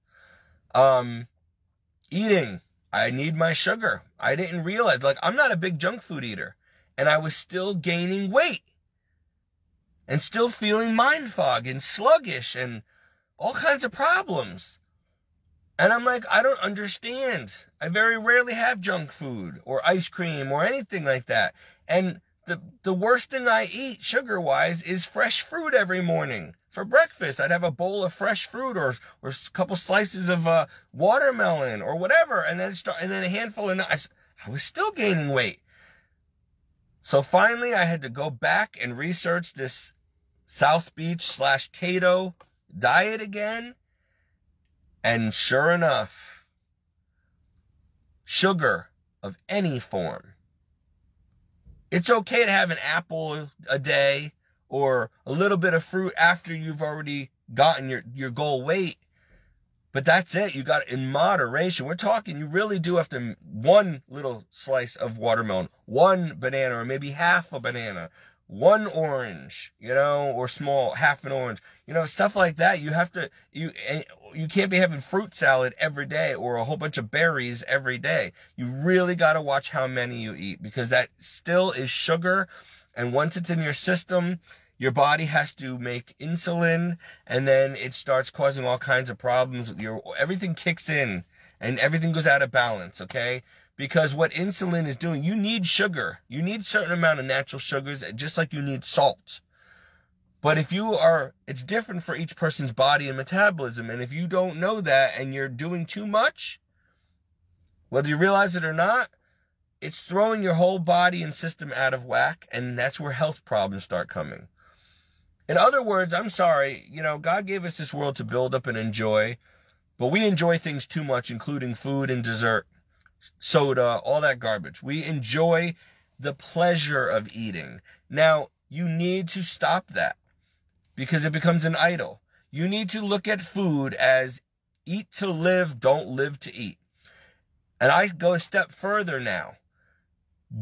Eating, I need my sugar. I didn't realize, I'm not a big junk food eater. And I was still gaining weight. And still feeling mind fog and sluggish and all kinds of problems. And I'm like, I don't understand. I very rarely have junk food or ice cream or anything like that. And the worst thing I eat, sugar-wise, is fresh fruit every morning. For breakfast, I'd have a bowl of fresh fruit or a couple slices of watermelon or whatever. And then a handful of nuts. I was still gaining weight. So finally, I had to go back and research this South Beach / keto diet again. And sure enough, sugar of any form. It's okay to have an apple a day or a little bit of fruit after you've already gotten your goal weight. But that's it. You got it in moderation. We're talking, you really do have to, one little slice of watermelon, one banana, or maybe half a banana, one orange, or small, half an orange, stuff like that. You have to, you can't be having fruit salad every day or a whole bunch of berries every day. You really got to watch how many you eat, because that still is sugar. And once it's in your system, your body has to make insulin, and then it starts causing all kinds of problems. Everything kicks in and everything goes out of balance. Okay. Because what insulin is doing, you need sugar. You need a certain amount of natural sugars, just like you need salt. But it's different for each person's body and metabolism. And if you don't know that and you're doing too much, whether you realize it or not, it's throwing your whole body and system out of whack. And that's where health problems start coming. In other words, I'm sorry, God gave us this world to build up and enjoy. But we enjoy things too much, including food and dessert, soda, all that garbage. We enjoy the pleasure of eating. Now, you need to stop that because it becomes an idol. You need to look at food as eat to live, don't live to eat. And I go a step further now.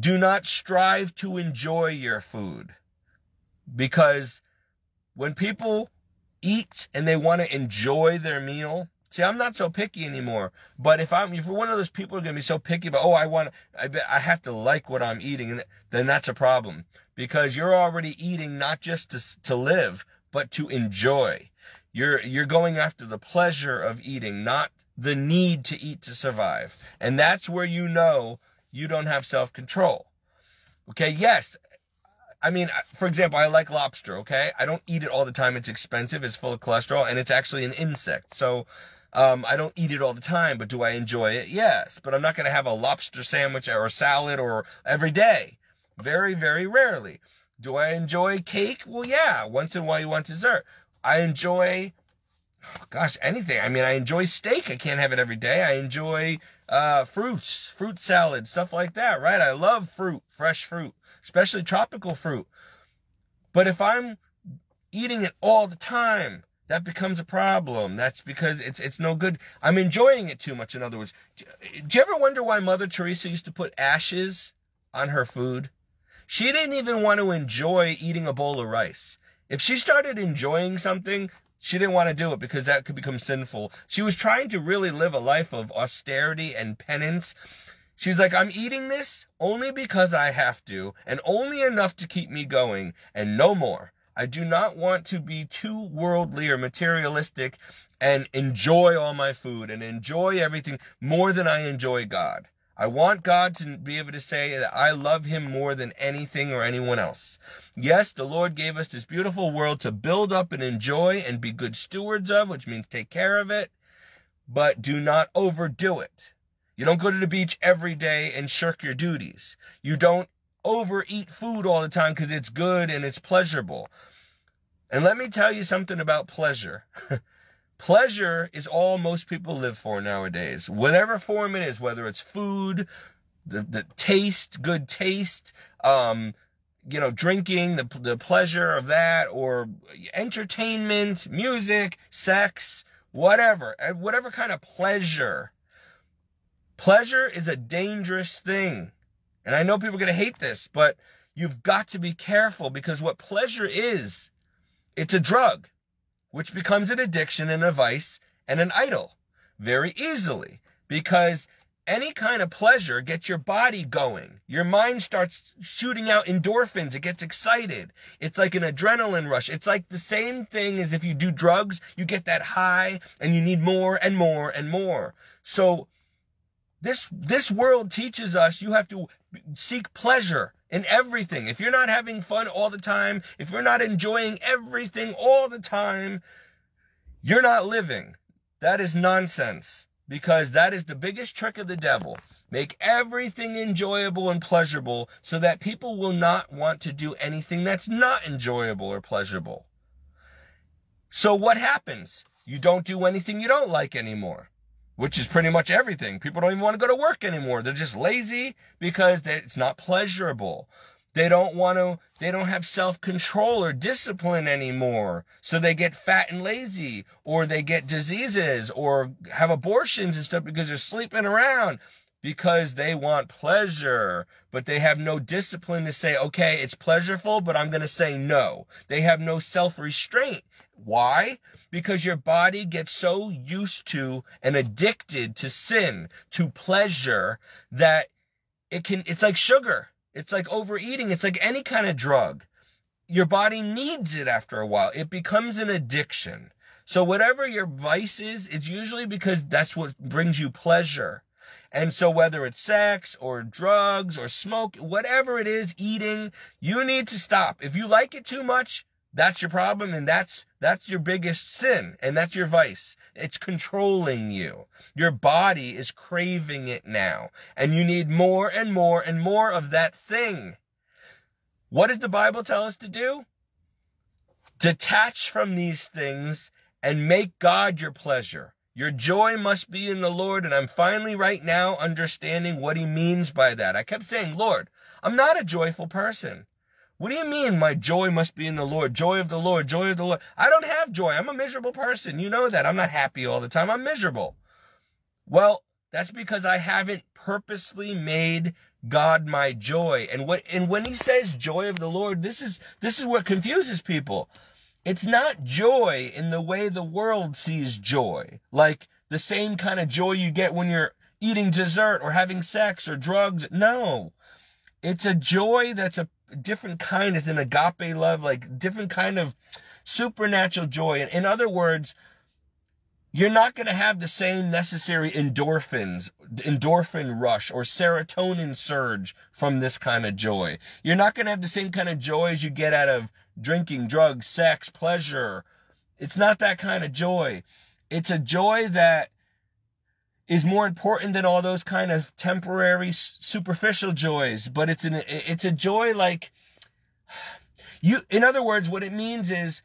Do not strive to enjoy your food. Because when people eat and they want to enjoy their meal, see, I'm not so picky anymore. But if you're one of those people who are going to be so picky about, I have to like what I'm eating, then that's a problem. Because you're already eating not just to live, but to enjoy. You're going after the pleasure of eating, not the need to eat to survive. And that's where you know you don't have self-control. Okay, yes. I mean, for example, I like lobster, okay? I don't eat it all the time. It's expensive, it's full of cholesterol, and it's actually an insect. So I don't eat it all the time, but do I enjoy it? Yes. But I'm not going to have a lobster sandwich or a salad or every day. Very, very rarely. Do I enjoy cake? Well, yeah. Once in a while you want dessert. I enjoy, anything. I mean, I enjoy steak. I can't have it every day. I enjoy fruits, fruit salad, stuff like that, right? I love fruit, fresh fruit, especially tropical fruit. But if I'm eating it all the time, that becomes a problem. That's because it's no good. I'm enjoying it too much, in other words. Do you ever wonder why Mother Teresa used to put ashes on her food? She didn't even want to enjoy eating a bowl of rice. If she started enjoying something, she didn't want to do it because that could become sinful. She was trying to really live a life of austerity and penance. She's like, I'm eating this only because I have to, and only enough to keep me going, and no more. I do not want to be too worldly or materialistic and enjoy all my food and enjoy everything more than I enjoy God. I want God to be able to say that I love him more than anything or anyone else. Yes, the Lord gave us this beautiful world to build up and enjoy and be good stewards of, which means take care of it, but do not overdo it. You don't go to the beach every day and shirk your duties. You don't overeat food all the time because it's good and it's pleasurable. And let me tell you something about pleasure. Pleasure is all most people live for nowadays. Whatever form it is, whether it's food, the taste, good taste, drinking, the pleasure of that, or entertainment, music, sex, whatever kind of pleasure. Pleasure is a dangerous thing. And I know people are going to hate this, but you've got to be careful, because what pleasure is, it's a drug, which becomes an addiction and a vice and an idol very easily, because any kind of pleasure gets your body going. Your mind starts shooting out endorphins. It gets excited. It's like an adrenaline rush. It's like the same thing as if you do drugs. You get that high and you need more and more and more. So this world teaches us you have to seek pleasure in everything. If you're not having fun all the time, if you're not enjoying everything all the time, you're not living. That is nonsense, because that is the biggest trick of the devil. Make everything enjoyable and pleasurable so that people will not want to do anything that's not enjoyable or pleasurable. So what happens? You don't do anything you don't like anymore, which is pretty much everything. People don't even want to go to work anymore. They're just lazy because it's not pleasurable. They don't have self-control or discipline anymore. So they get fat and lazy, or they get diseases, or have abortions and stuff because they're sleeping around, because they want pleasure, but they have no discipline to say, okay, it's pleasurable, but I'm going to say no. They have no self-restraint. Why? Because your body gets so used to and addicted to sin, to pleasure, that it's like sugar. It's like overeating. It's like any kind of drug. Your body needs it after a while. It becomes an addiction. So whatever your vice is, it's usually because that's what brings you pleasure. And so whether it's sex or drugs or smoke, whatever it is, eating, you need to stop. If you like it too much, that's your problem, and that's your biggest sin, and that's your vice. It's controlling you. Your body is craving it now, and you need more and more and more of that thing. What does the Bible tell us to do? Detach from these things and make God your pleasure. Your joy must be in the Lord, and I'm finally right now understanding what he means by that. I kept saying, Lord, I'm not a joyful person. What do you mean my joy must be in the Lord? Joy of the Lord, joy of the Lord. I don't have joy. I'm a miserable person. You know that. I'm not happy all the time. I'm miserable. Well, That's because I haven't purposely made God my joy. And when he says joy of the Lord, this is what confuses people. It's not joy in the way the world sees joy, like the same kind of joy you get when you're eating dessert or having sex or drugs. No, it's a joy that's a different kind. It's an agape love, like different kind of supernatural joy. And in other words, you're not going to have the same necessary endorphin rush or serotonin surge from this kind of joy. You're not going to have the same kind of joy as you get out of drinking, drugs, sex, pleasure. It's not that kind of joy. It's a joy that is more important than all those kind of temporary, superficial joys. But it's a joy like in other words, what it means is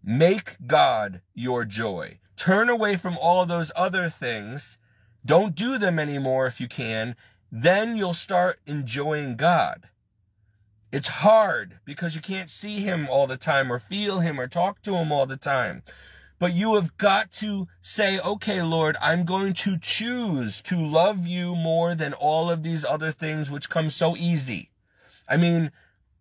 make God your joy. Turn away from all those other things. Don't do them anymore if you can. Then you'll start enjoying God. It's hard because you can't see him all the time or feel him or talk to him all the time. But you have got to say, okay, Lord, I'm going to choose to love you more than all of these other things which come so easy. I mean,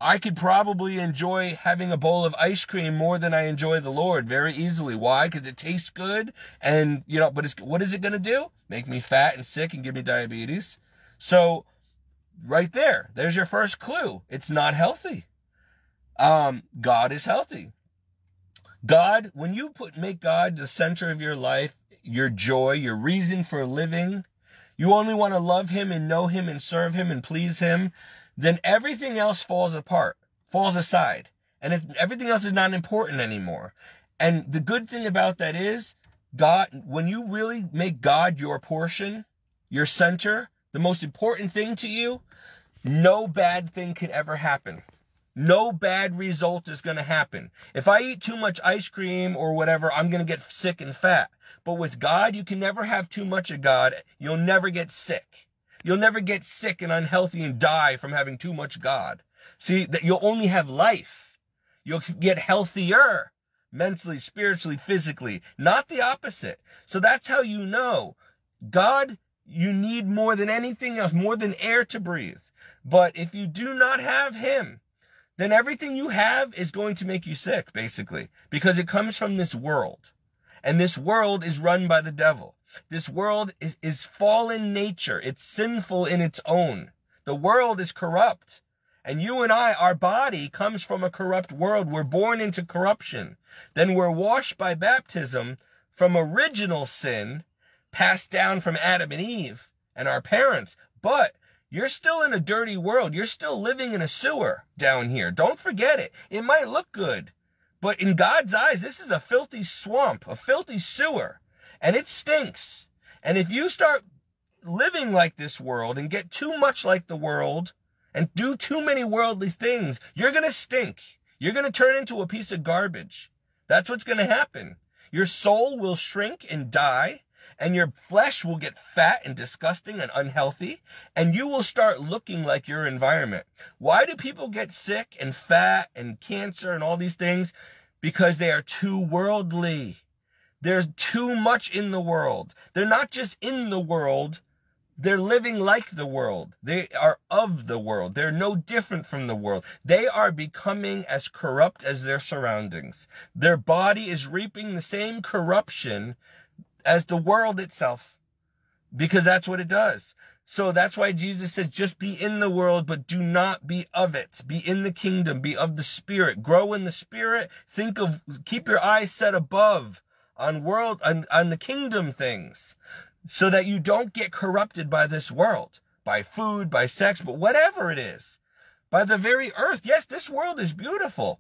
I could probably enjoy having a bowl of ice cream more than I enjoy the Lord very easily. Why? Because it tastes good. And, but what is it going to do? Make me fat and sick and give me diabetes. So right there's your first clue. It's not healthy. God is healthy. God, when you make God the center of your life, your joy, your reason for living, you only want to love him and know him and serve him and please him, then everything else falls aside. And everything else is not important anymore. And the good thing about that is, God, when you really make God your portion, your center, the most important thing to you, no bad thing can ever happen. No bad result is going to happen. If I eat too much ice cream or whatever, I'm going to get sick and fat. But with God, you can never have too much of God. You'll never get sick. You'll never get sick and unhealthy and die from having too much God. See, that you'll only have life. You'll get healthier mentally, spiritually, physically, not the opposite. So that's how you know God, you need more than anything else, more than air to breathe. But if you do not have him, then everything you have is going to make you sick, basically, because it comes from this world. And this world is run by the devil. This world is fallen nature. It's sinful in its own. The world is corrupt. And you and I, our body comes from a corrupt world. We're born into corruption. Then we're washed by baptism from original sin passed down from Adam and Eve and our parents. But you're still in a dirty world. You're still living in a sewer down here. Don't forget it. It might look good, but in God's eyes, this is a filthy swamp, a filthy sewer. And it stinks. And if you start living like this world and get too much like the world and do too many worldly things, you're going to stink. You're going to turn into a piece of garbage. That's what's going to happen. Your soul will shrink and die, and your flesh will get fat and disgusting and unhealthy, and you will start looking like your environment. Why do people get sick and fat and cancer and all these things? Because they are too worldly. There's too much in the world. They're not just in the world. They're living like the world. They are of the world. They're no different from the world. They are becoming as corrupt as their surroundings. Their body is reaping the same corruption as the world itself, because that's what it does. So that's why Jesus says, just be in the world, but do not be of it. Be in the kingdom, be of the Spirit, grow in the Spirit. Keep your eyes set above on the kingdom things, so that you don't get corrupted by this world, by food, by sex, but whatever it is, by the very earth. Yes, this world is beautiful,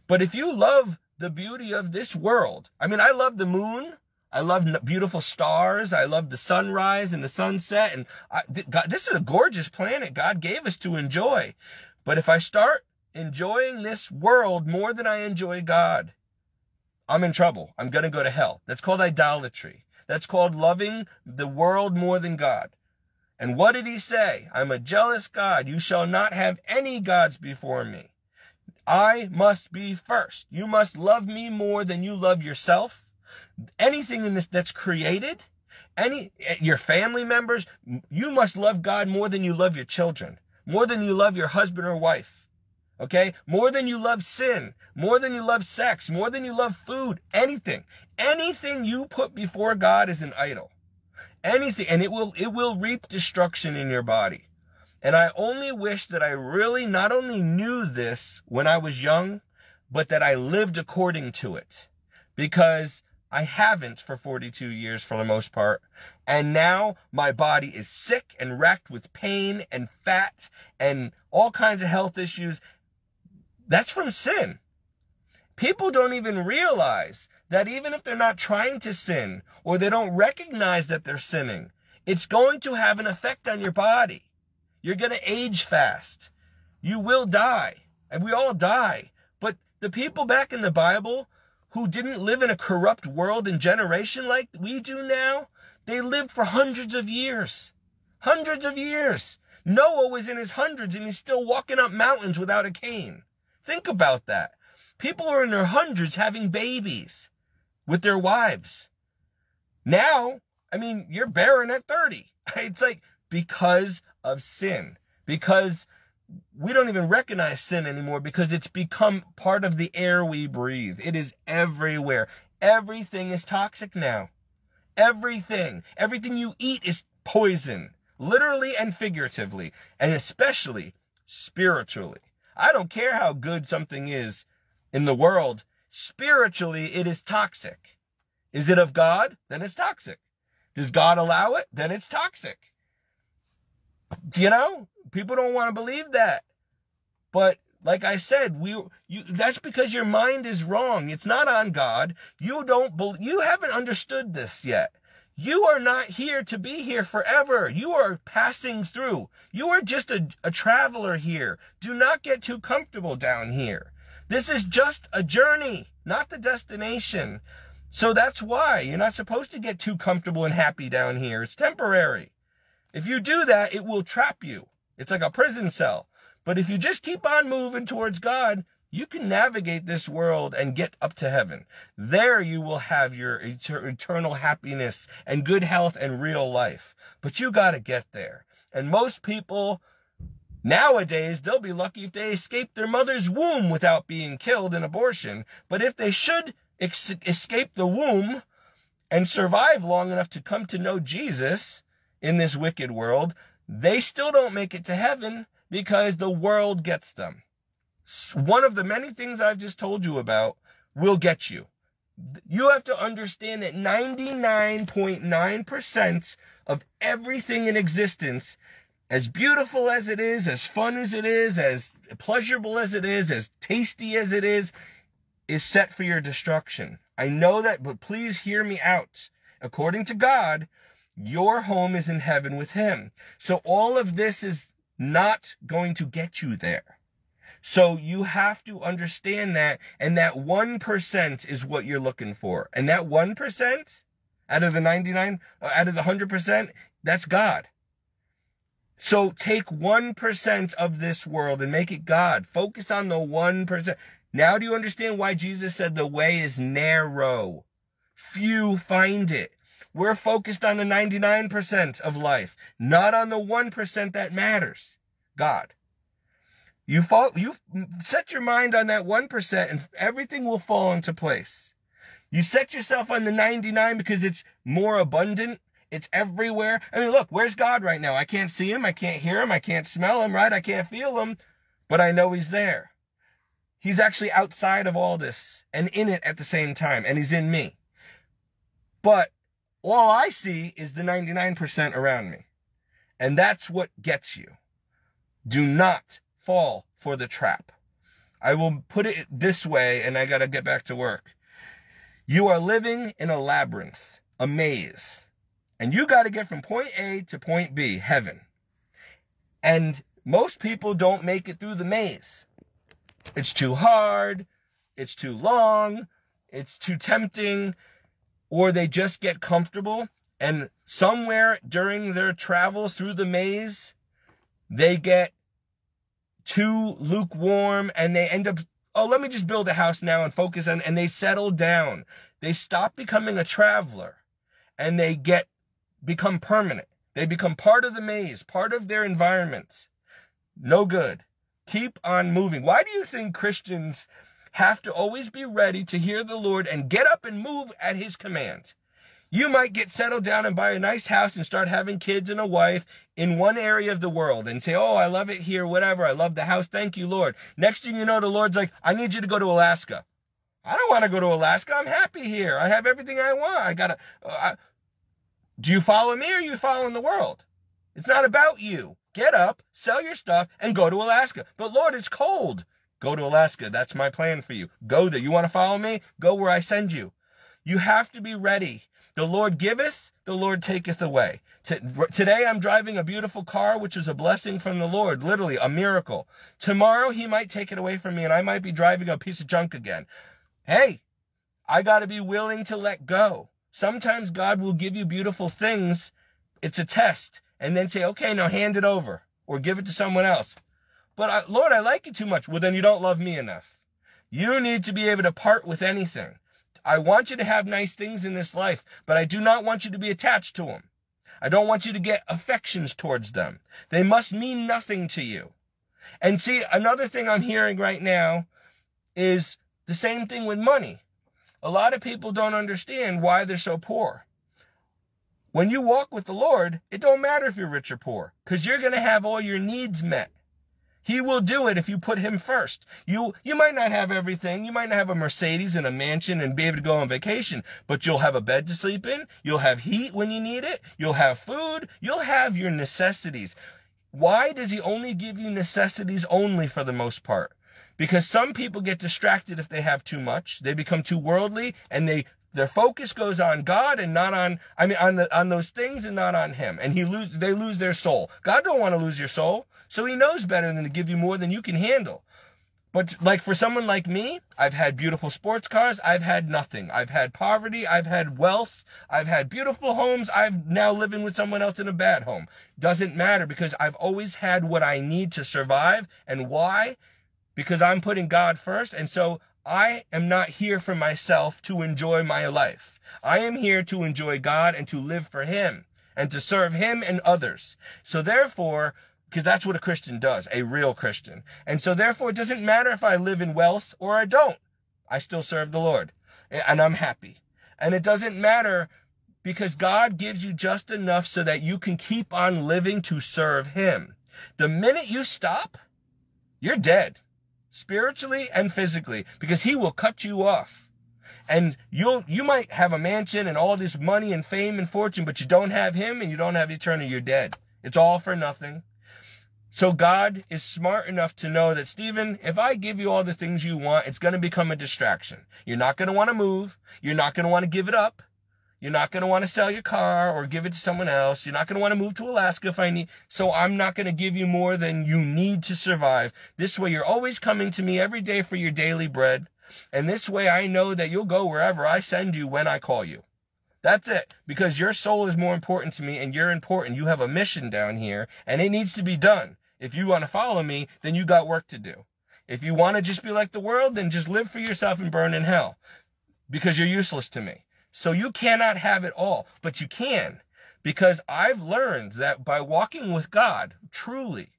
but if you love the beauty of this world, I mean, I love the moon. I love beautiful stars. I love the sunrise and the sunset. And God, this is a gorgeous planet God gave us to enjoy. But if I start enjoying this world more than I enjoy God, I'm in trouble. I'm going to go to hell. That's called idolatry. That's called loving the world more than God. And what did he say? I'm a jealous God. You shall not have any gods before me. I must be first. You must love me more than you love yourself. Anything in this that's created, Your family members, you must love God more than you love your children, more than you love your husband or wife. Okay? More than you love sin, more than you love sex, more than you love food, anything. Anything you put before God is an idol. Anything, and it will reap destruction in your body. And I only wish that I really not only knew this when I was young, but that I lived according to it. Because I haven't for 42 years for the most part. And now my body is sick and racked with pain and fat and all kinds of health issues. That's from sin. People don't even realize that even if they're not trying to sin or they don't recognize that they're sinning, it's going to have an effect on your body. You're going to age fast. You will die. And we all die. But the people back in the Bible who didn't live in a corrupt world and generation like we do now, they lived for hundreds of years. Hundreds of years. Noah was in his hundreds and he's still walking up mountains without a cane. Think about that. People are in their hundreds having babies with their wives. Now, I mean, you're barren at 30. It's like because of sin. Because we don't even recognize sin anymore because it's become part of the air we breathe. It is everywhere. Everything is toxic now. Everything. Everything you eat is poison. Literally and figuratively. And especially spiritually. I don't care how good something is in the world. Spiritually, it is toxic. Is it of God? Then it's toxic. Does God allow it? Then it's toxic. You know, people don't want to believe that. But like I said, that's because your mind is wrong. It's not on God. You haven't understood this yet. You are not here to be here forever. You are passing through. You are just a traveler here. Do not get too comfortable down here. This is just a journey, not the destination. So that's why you're not supposed to get too comfortable and happy down here. It's temporary. If you do that, it will trap you. It's like a prison cell. But if you just keep on moving towards God, you can navigate this world and get up to heaven. There you will have your eternal happiness and good health and real life. But you got to get there. And most people nowadays, they'll be lucky if they escape their mother's womb without being killed in abortion. But if they should escape the womb and survive long enough to come to know Jesus in this wicked world, they still don't make it to heaven because the world gets them. One of the many things I've just told you about will get you. You have to understand that 99.9% of everything in existence, as beautiful as it is, as fun as it is, as pleasurable as it is, as tasty as it is set for your destruction. I know that, but please hear me out. According to God, your home is in heaven with him. So all of this is not going to get you there. So you have to understand that, and that 1% is what you're looking for. And that 1% out of the 99, out of the 100%, that's God. So take 1% of this world and make it God. Focus on the 1%. Now do you understand why Jesus said the way is narrow? Few find it. We're focused on the 99% of life, not on the 1% that matters. God. You set your mind on that 1% and everything will fall into place. You set yourself on the 99 because it's more abundant. It's everywhere. I mean, look, where's God right now? I can't see him. I can't hear him. I can't smell him, right? I can't feel him, but I know he's there. He's actually outside of all this and in it at the same time, and he's in me. But all I see is the 99% around me. And that's what gets you. Do not fall for the trap. I will put it this way, and I got to get back to work. You are living in a labyrinth, a maze, and you got to get from point A to point B, heaven. And most people don't make it through the maze. It's too hard, it's too long, it's too tempting, or they just get comfortable, and somewhere during their travel through the maze, they get too lukewarm and they end up, oh, let me just build a house now and focus on, and they settle down. They stop becoming a traveler and they get become permanent. They become part of the maze, part of their environments. No good. Keep on moving. Why do you think Christians have to always be ready to hear the Lord and get up and move at his command? You might get settled down and buy a nice house and start having kids and a wife in one area of the world and say, oh, I love it here, whatever. I love the house. Thank you, Lord. Next thing you know, the Lord's like, I need you to go to Alaska. I don't want to go to Alaska. I'm happy here. I have everything I want. Do you follow me or are you following the world? It's not about you. Get up, sell your stuff, and go to Alaska. But Lord, it's cold. Go to Alaska. That's my plan for you. Go there. You want to follow me? Go where I send you. You have to be ready. The Lord giveth, the Lord taketh away. Today I'm driving a beautiful car, which is a blessing from the Lord, literally a miracle. Tomorrow he might take it away from me and I might be driving a piece of junk again. Hey, I got to be willing to let go. Sometimes God will give you beautiful things. It's a test. And then say, okay, now hand it over or give it to someone else. But Lord, I like you too much. Well, then you don't love me enough. You need to be able to part with anything. I want you to have nice things in this life, but I do not want you to be attached to them. I don't want you to get affections towards them. They must mean nothing to you. And see, another thing I'm hearing right now is the same thing with money. A lot of people don't understand why they're so poor. When you walk with the Lord, it don't matter if you're rich or poor, because you're going to have all your needs met. He will do it if you put him first. You might not have everything. You might not have a Mercedes and a mansion and be able to go on vacation, but you'll have a bed to sleep in. You'll have heat when you need it. You'll have food. You'll have your necessities. Why does he only give you necessities only for the most part? Because some people get distracted if they have too much. They become too worldly and their focus goes on God and not on those things and not on him. And they lose their soul. God don't want to lose your soul. So he knows better than to give you more than you can handle. But like for someone like me, I've had beautiful sports cars. I've had nothing. I've had poverty. I've had wealth. I've had beautiful homes. I'm now living with someone else in a bad home. Doesn't matter because I've always had what I need to survive. And why? Because I'm putting God first. And so I am not here for myself to enjoy my life. I am here to enjoy God and to live for him and to serve him and others. So therefore, because that's what a Christian does, a real Christian. And so therefore, it doesn't matter if I live in wealth or I don't. I still serve the Lord and I'm happy. And it doesn't matter because God gives you just enough so that you can keep on living to serve him. The minute you stop, you're dead. Spiritually and physically, because he will cut you off. And you might have a mansion and all this money and fame and fortune, but you don't have him and you don't have eternity, you're dead. It's all for nothing. So God is smart enough to know that, Stephen, if I give you all the things you want, it's going to become a distraction. You're not going to want to move. You're not going to want to give it up. You're not going to want to sell your car or give it to someone else. You're not going to want to move to Alaska if I need. So I'm not going to give you more than you need to survive. This way, you're always coming to me every day for your daily bread. And this way, I know that you'll go wherever I send you when I call you. That's it. Because your soul is more important to me and you're important. You have a mission down here and it needs to be done. If you want to follow me, then you got work to do. If you want to just be like the world, then just live for yourself and burn in hell. Because you're useless to me. So you cannot have it all, but you can, because I've learned that by walking with God, truly,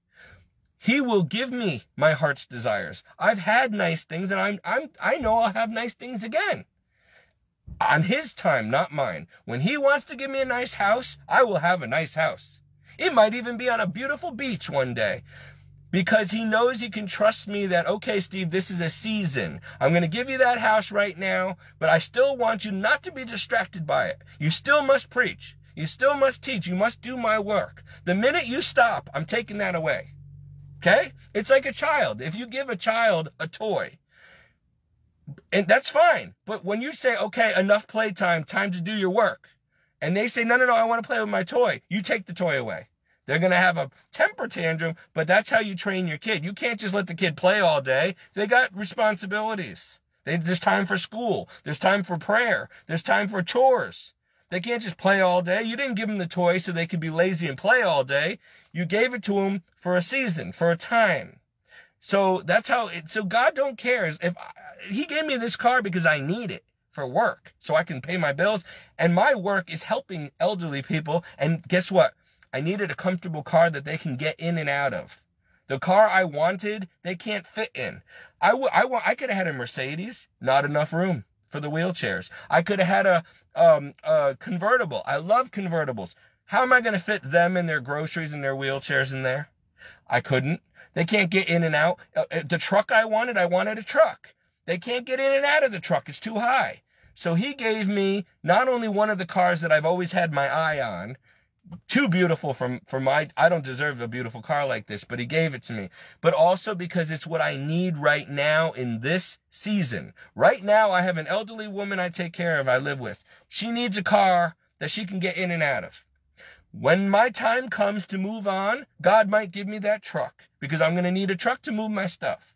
he will give me my heart's desires. I've had nice things and I know I'll have nice things again. On his time, not mine. When he wants to give me a nice house, I will have a nice house. It might even be on a beautiful beach one day. Because he knows he can trust me that, okay, Steve, this is a season. I'm going to give you that house right now, but I still want you not to be distracted by it. You still must preach. You still must teach. You must do my work. The minute you stop, I'm taking that away. Okay? It's like a child. If you give a child a toy, and that's fine. But when you say, okay, enough playtime, time to do your work, and they say, no, I want to play with my toy, you take the toy away. They're going to have a temper tantrum, but that's how you train your kid. You can't just let the kid play all day. They got responsibilities. There's time for school. There's time for prayer. There's time for chores. They can't just play all day. You didn't give them the toy so they could be lazy and play all day. You gave it to them for a season, for a time. So that's how so God don't care. He gave me this car because I need it for work so I can pay my bills. And my work is helping elderly people. And guess what? I needed a comfortable car that they can get in and out of. The car I wanted, they can't fit in. I could have had a Mercedes, not enough room for the wheelchairs. I could have had a convertible. I love convertibles. How am I going to fit them and their groceries and their wheelchairs in there? I couldn't. They can't get in and out. The truck I wanted a truck. They can't get in and out of the truck. It's too high. So he gave me not only one of the cars that I've always had my eye on, too beautiful for my, I don't deserve a beautiful car like this, but he gave it to me. But also because it's what I need right now in this season. Right now, I have an elderly woman I take care of, I live with. She needs a car that she can get in and out of. When my time comes to move on, God might give me that truck because I'm going to need a truck to move my stuff.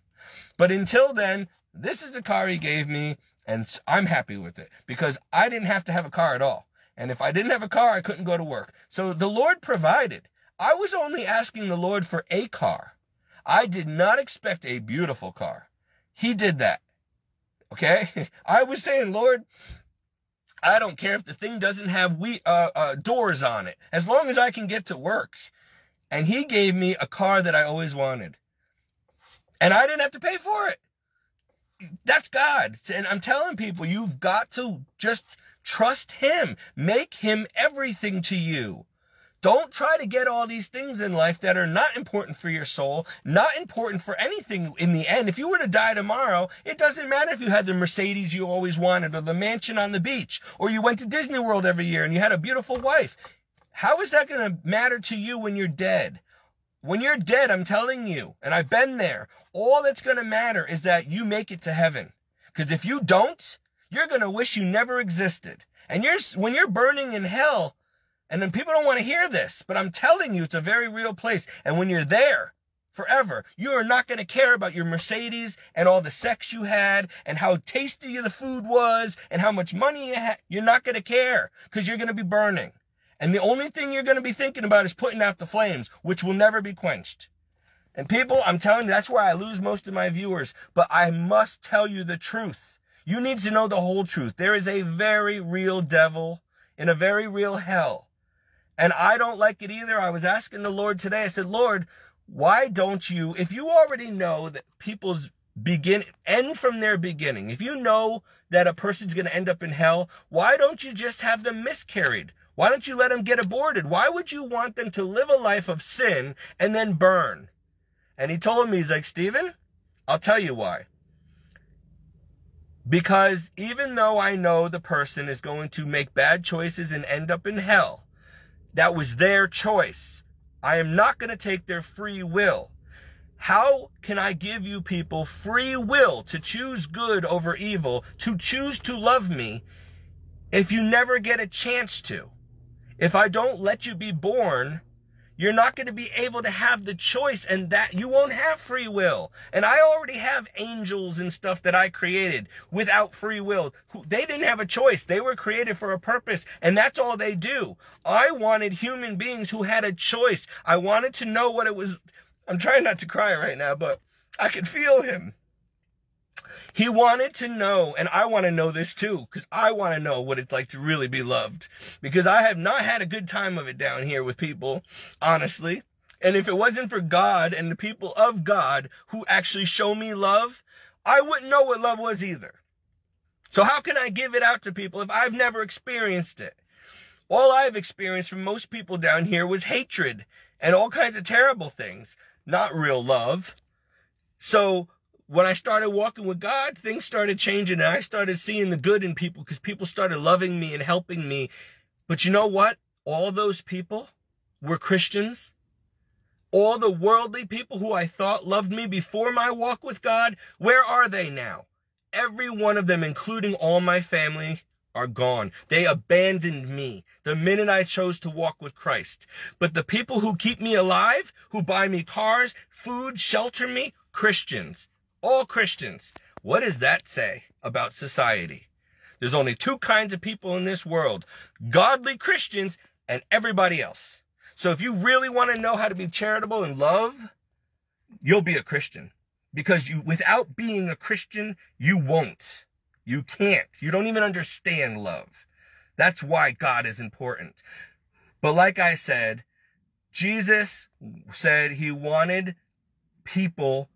But until then, this is the car he gave me, and I'm happy with it because I didn't have to have a car at all. And if I didn't have a car, I couldn't go to work. So the Lord provided. I was only asking the Lord for a car. I did not expect a beautiful car. He did that. Okay? I was saying, Lord, I don't care if the thing doesn't have doors on it, as long as I can get to work. And he gave me a car that I always wanted. And I didn't have to pay for it. That's God. And I'm telling people, you've got to just trust him. Make him everything to you. Don't try to get all these things in life that are not important for your soul, not important for anything in the end. If you were to die tomorrow, it doesn't matter if you had the Mercedes you always wanted or the mansion on the beach, or you went to Disney World every year and you had a beautiful wife. How is that going to matter to you when you're dead? When you're dead, I'm telling you, and I've been there, all that's going to matter is that you make it to heaven. Because if you don't, you're going to wish you never existed. And when you're burning in hell, and then people don't want to hear this, but I'm telling you, it's a very real place. And when you're there forever, you are not going to care about your Mercedes and all the sex you had and how tasty the food was and how much money you had. You're not going to care because you're going to be burning. And the only thing you're going to be thinking about is putting out the flames, which will never be quenched. And people, I'm telling you, that's where I lose most of my viewers. But I must tell you the truth. You need to know the whole truth. There is a very real devil in a very real hell. And I don't like it either. I was asking the Lord today, I said, Lord, why don't you, if you already know that people's end from their beginning, if you know that a person's going to end up in hell, why don't you just have them miscarried? Why don't you let them get aborted? Why would you want them to live a life of sin and then burn? And he told me, he's like, Stephen, I'll tell you why. Because even though I know the person is going to make bad choices and end up in hell, that was their choice. I am not going to take their free will. How can I give you people free will to choose good over evil, to choose to love me, if you never get a chance to? If I don't let you be born, you're not going to be able to have the choice, and that you won't have free will. And I already have angels and stuff that I created without free will. They didn't have a choice. They were created for a purpose, and that's all they do. I wanted human beings who had a choice. I wanted to know what it was. I'm trying not to cry right now, but I could feel him. He wanted to know, and I want to know this too, because I want to know what it's like to really be loved. Because I have not had a good time of it down here with people, honestly. And if it wasn't for God and the people of God who actually show me love, I wouldn't know what love was either. So how can I give it out to people if I've never experienced it? All I've experienced from most people down here was hatred and all kinds of terrible things, not real love. So when I started walking with God, things started changing, and I started seeing the good in people because people started loving me and helping me. But you know what? All those people were Christians. All the worldly people who I thought loved me before my walk with God, where are they now? Every one of them, including all my family, are gone. They abandoned me the minute I chose to walk with Christ. But the people who keep me alive, who buy me cars, food, shelter me, Christians. All Christians. What does that say about society? There's only two kinds of people in this world. Godly Christians and everybody else. So if you really want to know how to be charitable and love, you'll be a Christian. Because without being a Christian, you won't. You can't. You don't even understand love. That's why God is important. But like I said, Jesus said he wanted people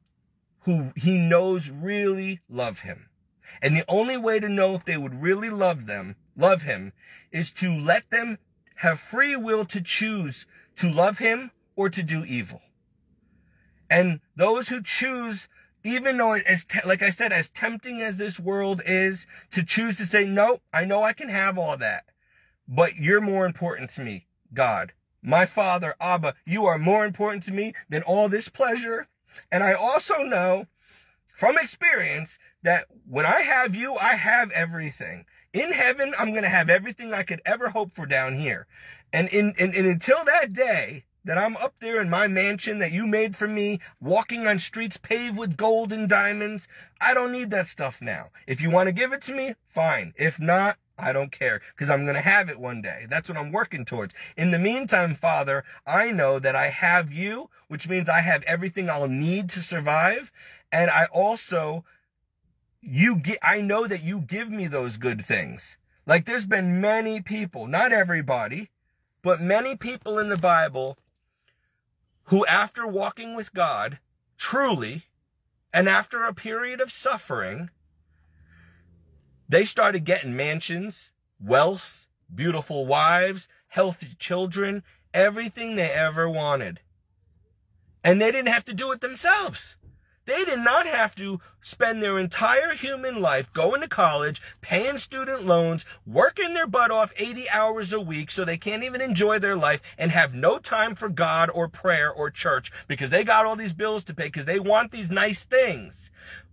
who he knows really love him. And the only way to know if they would really love him, is to let them have free will to choose to love him or to do evil. And those who choose, even though, like I said, as tempting as this world is, to choose to say, no, I know I can have all that, but you're more important to me, God. My Father, Abba, you are more important to me than all this pleasure. And I also know from experience that when I have you, I have everything. In heaven, I'm going to have everything I could ever hope for down here. And until that day that I'm up there in my mansion that you made for me, walking on streets paved with gold and diamonds, I don't need that stuff now. If you want to give it to me, fine. If not, I don't care, because I'm going to have it one day. That's what I'm working towards. In the meantime, Father, I know that I have you, which means I have everything I'll need to survive. And I also, I know that you give me those good things. Like there's been many people, not everybody, but many people in the Bible who, after walking with God, truly, and after a period of suffering, they started getting mansions, wealth, beautiful wives, healthy children, everything they ever wanted. And they didn't have to do it themselves. They did not have to spend their entire human life going to college, paying student loans, working their butt off 80 hours a week so they can't even enjoy their life and have no time for God or prayer or church because they got all these bills to pay because they want these nice things.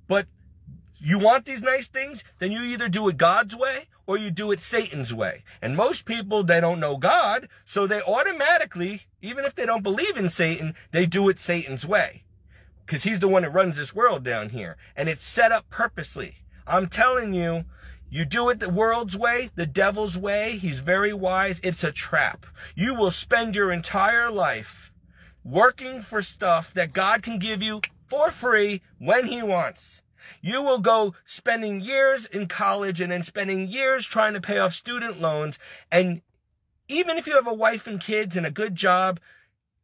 But you want these nice things, then you either do it God's way or you do it Satan's way. And most people, they don't know God, so they automatically, even if they don't believe in Satan, they do it Satan's way. Because he's the one that runs this world down here. And it's set up purposely. I'm telling you, you do it the world's way, the devil's way. He's very wise. It's a trap. You will spend your entire life working for stuff that God can give you for free when he wants. You will go spending years in college and then spending years trying to pay off student loans. And even if you have a wife and kids and a good job,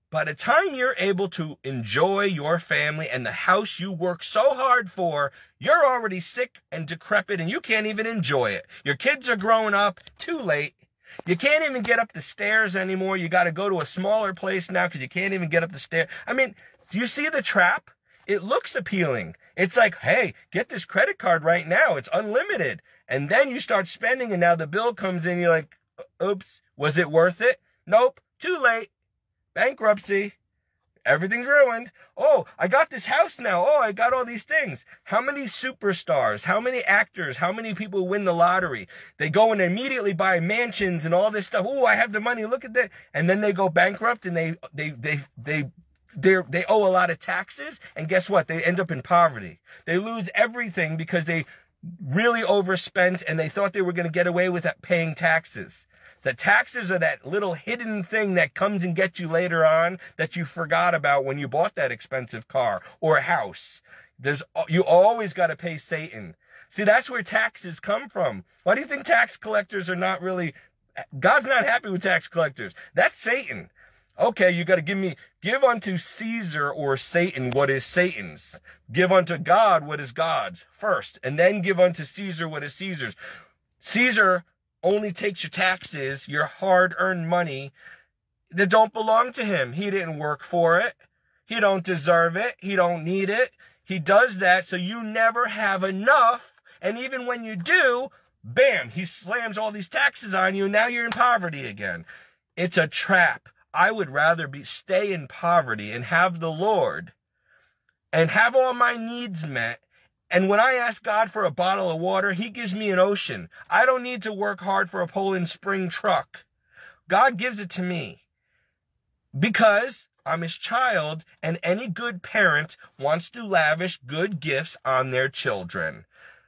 by the time you're able to enjoy your family and the house you work so hard for, you're already sick and decrepit and you can't even enjoy it. Your kids are growing up, too late. You can't even get up the stairs anymore. You got to go to a smaller place now because you can't even get up the stairs. I mean, do you see the trap? It looks appealing. It's like, hey, get this credit card right now. It's unlimited. And then you start spending and now the bill comes in. You're like, oops, was it worth it? Nope, too late. Bankruptcy. Everything's ruined. Oh, I got this house now. Oh, I got all these things. How many superstars, how many actors, how many people win the lottery? They go and immediately buy mansions and all this stuff. Oh, I have the money. Look at that. And then they go bankrupt and they owe a lot of taxes. And guess what? They end up in poverty. They lose everything because they really overspent and they thought they were going to get away with paying taxes. The taxes are that little hidden thing that comes and gets you later on that you forgot about when you bought that expensive car or a house. You always got to pay Satan. See, that's where taxes come from. Why do you think tax collectors are not really... God's not happy with tax collectors. That's Satan. Okay, you got to give unto Caesar or Satan what is Satan's. Give unto God what is God's first, and then give unto Caesar what is Caesar's. Caesar only takes your taxes, your hard-earned money that don't belong to him. He didn't work for it. He don't deserve it. He don't need it. He does that so you never have enough. And even when you do, bam, he slams all these taxes on you. And now you're in poverty again. It's a trap. I would rather stay in poverty and have the Lord and have all my needs met. And when I ask God for a bottle of water, he gives me an ocean. I don't need to work hard for a Poland Spring truck. God gives it to me because I'm his child, and any good parent wants to lavish good gifts on their children.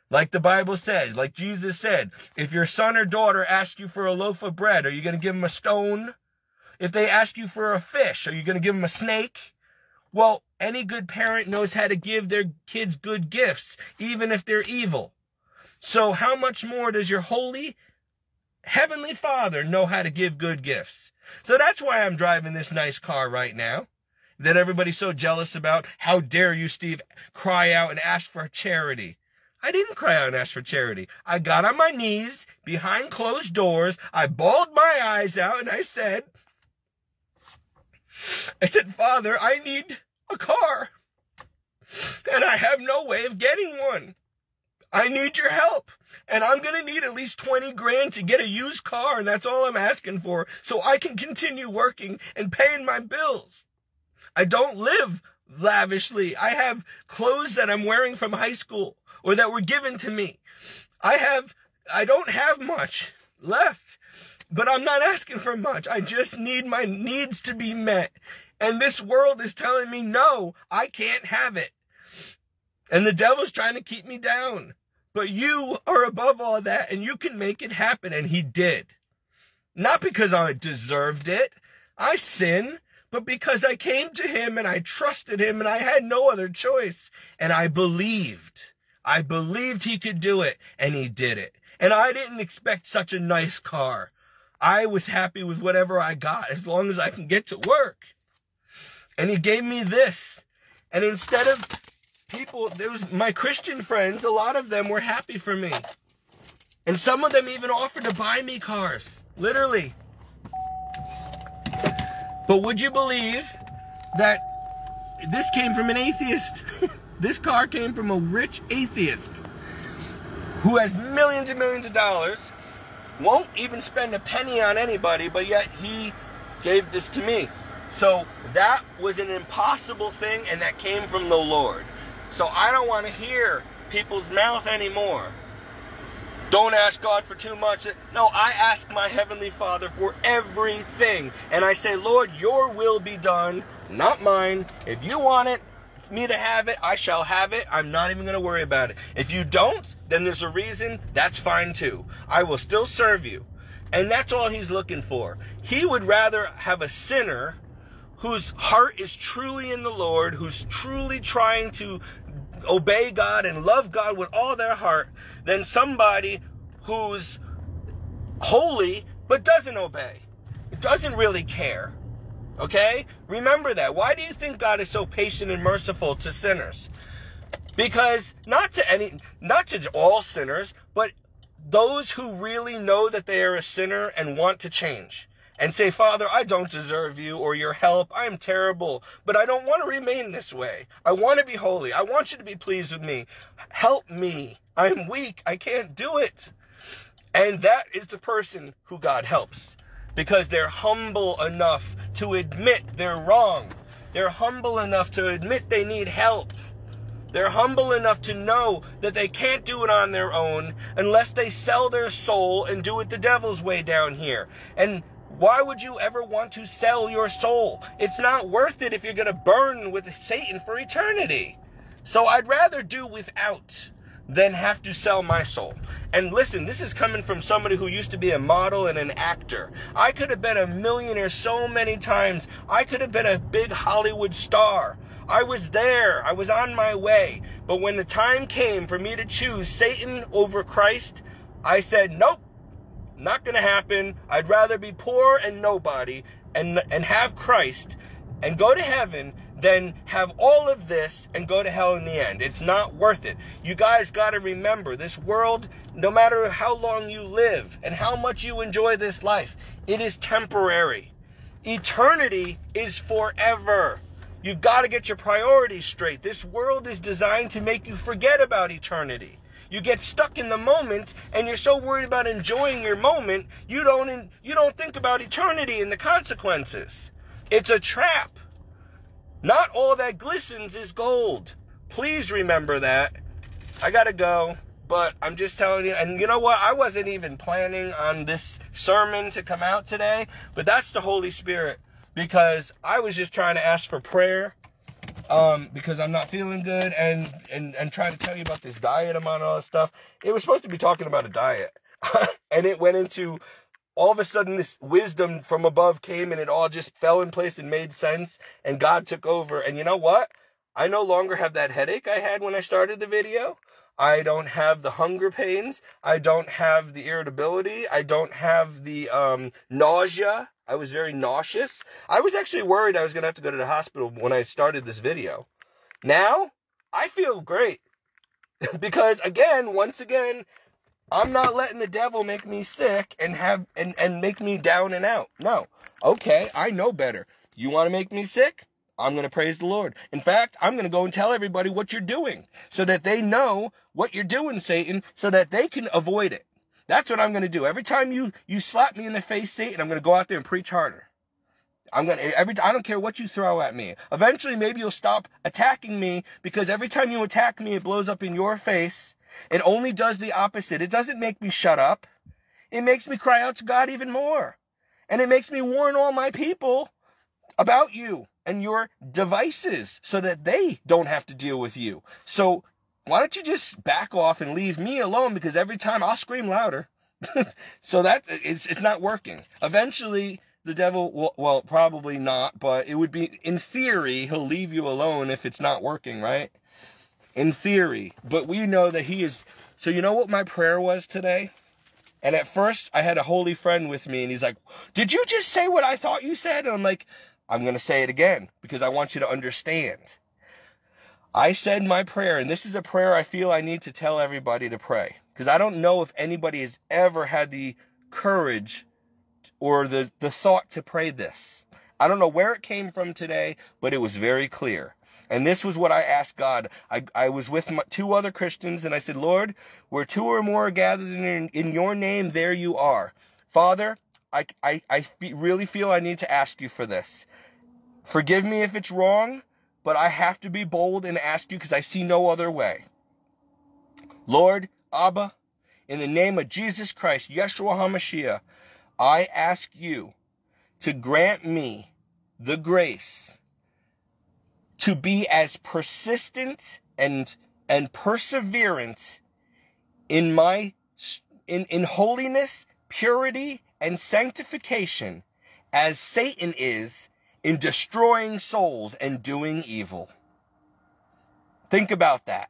Like the Bible says, like Jesus said, if your son or daughter asks you for a loaf of bread, are you going to give them a stone? If they ask you for a fish, are you going to give them a snake? Well, any good parent knows how to give their kids good gifts, even if they're evil. So how much more does your holy Heavenly Father know how to give good gifts? So that's why I'm driving this nice car right now that everybody's so jealous about. How dare you, Steve, cry out and ask for charity? I didn't cry out and ask for charity. I got on my knees behind closed doors. I bawled my eyes out and I said, Father, I need a car. And I have no way of getting one. I need your help. And I'm going to need at least 20 grand to get a used car. And that's all I'm asking for, so I can continue working and paying my bills. I don't live lavishly. I have clothes that I'm wearing from high school or that were given to me. I don't have much left, but I'm not asking for much. I just need my needs to be met. And this world is telling me, no, I can't have it. And the devil's trying to keep me down. But you are above all that, and you can make it happen. And he did. Not because I deserved it. I sin, but because I came to him and I trusted him and I had no other choice. And I believed. I believed he could do it, and he did it. And I didn't expect such a nice car. I was happy with whatever I got as long as I can get to work. And he gave me this. And instead of people, there was my Christian friends, a lot of them were happy for me. And some of them even offered to buy me cars. Literally. But would you believe that this came from an atheist? This car came from a rich atheist who has millions and millions of dollars, won't even spend a penny on anybody, but yet he gave this to me. So that was an impossible thing, and that came from the Lord. So I don't want to hear people's mouth anymore. Don't ask God for too much. No, I ask my Heavenly Father for everything. And I say, Lord, your will be done, not mine. If you want it, me to have it, I shall have it. I'm not even going to worry about it. If you don't, then there's a reason. That's fine too. I will still serve you. And that's all he's looking for. He would rather have a sinner whose heart is truly in the Lord, who's truly trying to obey God and love God with all their heart, than somebody who's holy but doesn't obey, doesn't really care. Okay? Remember that. Why do you think God is so patient and merciful to sinners? Because not to all sinners, but those who really know that they are a sinner and want to change. And say, Father, I don't deserve you or your help. I am terrible, but I don't want to remain this way. I want to be holy. I want you to be pleased with me. Help me. I'm weak. I can't do it. And that is the person who God helps. Because they're humble enough to admit they're wrong. They're humble enough to admit they need help. They're humble enough to know that they can't do it on their own unless they sell their soul and do it the devil's way down here. And why would you ever want to sell your soul? It's not worth it if you're going to burn with Satan for eternity. So I'd rather do without than have to sell my soul. And listen, this is coming from somebody who used to be a model and an actor. I could have been a millionaire so many times. I could have been a big Hollywood star. I was there. I was on my way. But when the time came for me to choose Satan over Christ, I said, nope, not going to happen. I'd rather be poor and nobody and have Christ and go to heaven than have all of this and go to hell in the end. It's not worth it. You guys got to remember, this world, no matter how long you live and how much you enjoy this life, it is temporary. Eternity is forever. You've got to get your priorities straight. This world is designed to make you forget about eternity. You get stuck in the moment and you're so worried about enjoying your moment, you don't think about eternity and the consequences. It's a trap. Not all that glistens is gold. Please remember that. I gotta go, but I'm just telling you. And you know what? I wasn't even planning on this sermon to come out today, but that's the Holy Spirit, because I was just trying to ask for prayer, because I'm not feeling good, and trying to tell you about this diet I'm on and all this stuff. It was supposed to be talking about a diet, and it went into, all of a sudden, this wisdom from above came, and it all just fell in place and made sense, and God took over. And you know what? I no longer have that headache I had when I started the video. I don't have the hunger pains. I don't have the irritability. I don't have the nausea. I was very nauseous. I was actually worried I was going to have to go to the hospital when I started this video. Now, I feel great. Because, again, once again, I'm not letting the devil make me sick and make me down and out. No. Okay, I know better. You want to make me sick? I'm going to praise the Lord. In fact, I'm going to go and tell everybody what you're doing so that they know what you're doing, Satan, so that they can avoid it. That's what I'm going to do. Every time you slap me in the face, Satan, I'm going to go out there and preach harder. I don't care what you throw at me. Eventually, maybe you'll stop attacking me, because every time you attack me, it blows up in your face. It only does the opposite. It doesn't make me shut up. It makes me cry out to God even more. And it makes me warn all my people about you and your devices so that they don't have to deal with you. So why don't you just back off and leave me alone, because every time I'll scream louder. So that it's not working. Eventually the devil will, well, probably not, but it would be, in theory, he'll leave you alone if it's not working, right? In theory. But we know that he is. So you know what my prayer was today? And at first I had a holy friend with me, and he's like, did you just say what I thought you said? And I'm like, I'm going to say it again because I want you to understand. I said my prayer, and this is a prayer I feel I need to tell everybody to pray, because I don't know if anybody has ever had the courage or the thought to pray this. I don't know where it came from today, but it was very clear. And this was what I asked God. I was with two other Christians, and I said, Lord, where two or more are gathered in your name, there you are. Father, I really feel I need to ask you for this. Forgive me if it's wrong, but I have to be bold and ask you because I see no other way. Lord, Abba, in the name of Jesus Christ, Yeshua HaMashiach, I ask you to grant me the grace to be as persistent and perseverant in holiness, purity, and sanctification as Satan is in destroying souls and doing evil. Think about that.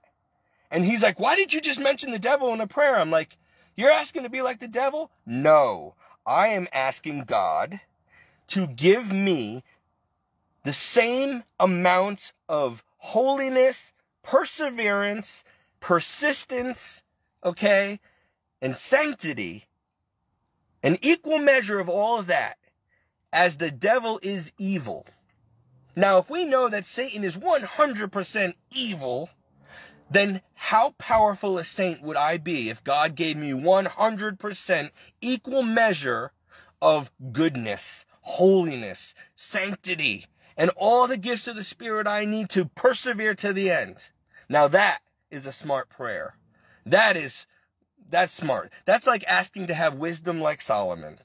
And he's like, why did you just mention the devil in a prayer? I'm like, you're asking to be like the devil? No, I am asking God to give me the same amount of holiness, perseverance, persistence, okay, and sanctity, an equal measure of all of that, as the devil is evil. Now, if we know that Satan is 100% evil, then how powerful a saint would I be if God gave me 100% equal measure of goodness, holiness, sanctity, and all the gifts of the Spirit I need to persevere to the end? Now that is a smart prayer. That's smart. That's like asking to have wisdom like Solomon,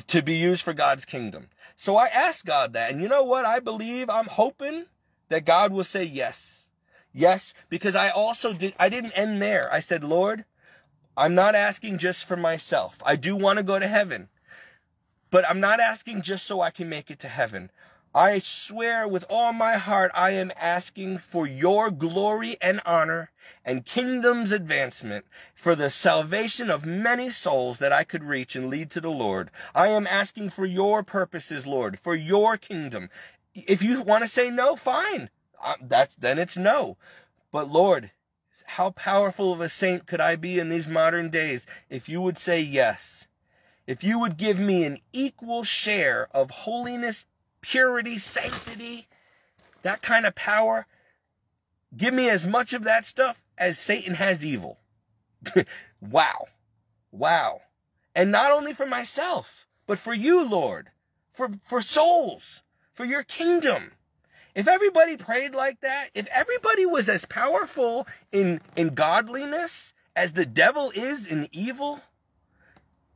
to be used for God's kingdom. So I asked God that, and you know what? I'm hoping that God will say yes. Yes, because I didn't end there. I said, Lord, I'm not asking just for myself. I do want to go to heaven, but I'm not asking just so I can make it to heaven. I swear with all my heart, I am asking for your glory and honor and kingdom's advancement, for the salvation of many souls that I could reach and lead to the Lord. I am asking for your purposes, Lord, for your kingdom. If you want to say no, fine. Then it's no. But Lord, how powerful of a saint could I be in these modern days if you would say yes? If you would give me an equal share of holiness, purity, sanctity, that kind of power. Give me as much of that stuff as Satan has evil. Wow. Wow. And not only for myself, but for you, Lord, for souls, for your kingdom. If everybody prayed like that, if everybody was as powerful in godliness as the devil is in evil,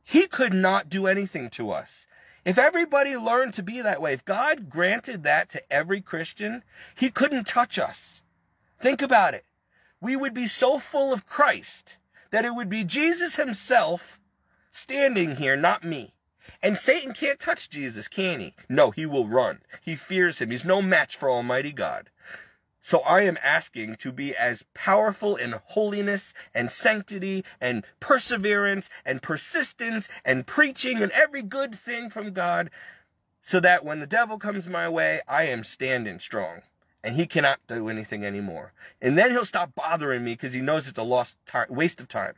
he could not do anything to us. If everybody learned to be that way, if God granted that to every Christian, he couldn't touch us. Think about it. We would be so full of Christ that it would be Jesus himself standing here, not me. And Satan can't touch Jesus, can he? No, he will run. He fears him. He's no match for Almighty God. So I am asking to be as powerful in holiness and sanctity and perseverance and persistence and preaching and every good thing from God, so that when the devil comes my way, I am standing strong and he cannot do anything anymore. And then he'll stop bothering me because he knows it's a waste of time.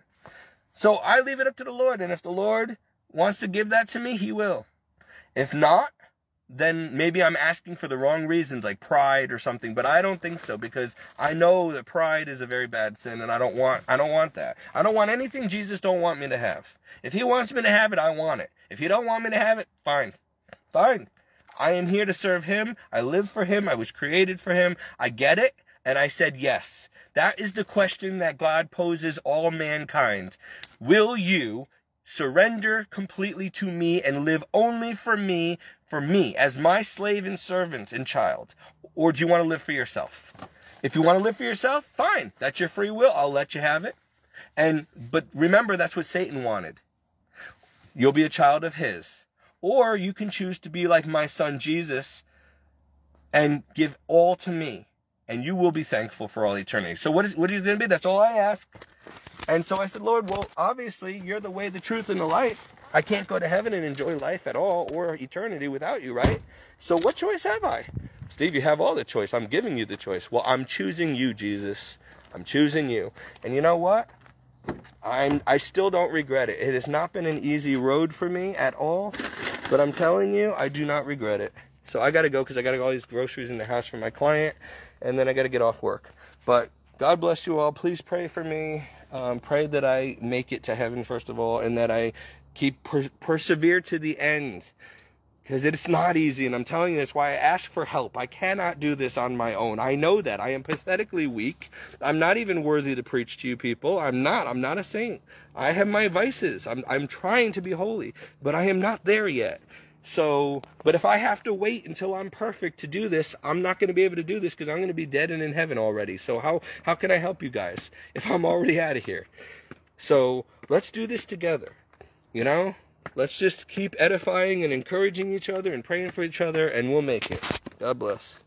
So I leave it up to the Lord. And if the Lord wants to give that to me, he will. If not, then maybe I'm asking for the wrong reasons, like pride or something. But I don't think so, because I know that pride is a very bad sin, and I don't want that. I don't want anything Jesus don't want me to have. If he wants me to have it, I want it. If he don't want me to have it, fine. Fine. I am here to serve him. I live for him. I was created for him. I get it. And I said yes. That is the question that God poses all mankind. Will you surrender completely to me and live only for me, as my slave and servant and child? Or do you want to live for yourself? If you want to live for yourself, fine. That's your free will. I'll let you have it. But remember, that's what Satan wanted. You'll be a child of his. Or you can choose to be like my son Jesus and give all to me. And you will be thankful for all eternity. So what are you going to be? That's all I ask. And so I said, Lord, well, obviously, you're the way, the truth, and the life. I can't go to heaven and enjoy life at all or eternity without you, right? So what choice have I? Steve, you have all the choice. I'm giving you the choice. Well, I'm choosing you, Jesus. I'm choosing you. And you know what? I still don't regret it. It has not been an easy road for me at all. But I'm telling you, I do not regret it. So I got to go because I got to get all these groceries in the house for my client. And then I got to get off work. But God bless you all. Please pray for me. Pray that I make it to heaven, first of all, and that I keep persevere to the end. Because it's not easy, and I'm telling you, that's why I ask for help. I cannot do this on my own. I know that. I am pathetically weak. I'm not even worthy to preach to you people. I'm not a saint. I have my vices. I'm trying to be holy, but I am not there yet. So, but if I have to wait until I'm perfect to do this, I'm not going to be able to do this because I'm going to be dead and in heaven already. So how can I help you guys if I'm already out of here? So let's do this together, you know? Let's just keep edifying and encouraging each other and praying for each other, and we'll make it. God bless.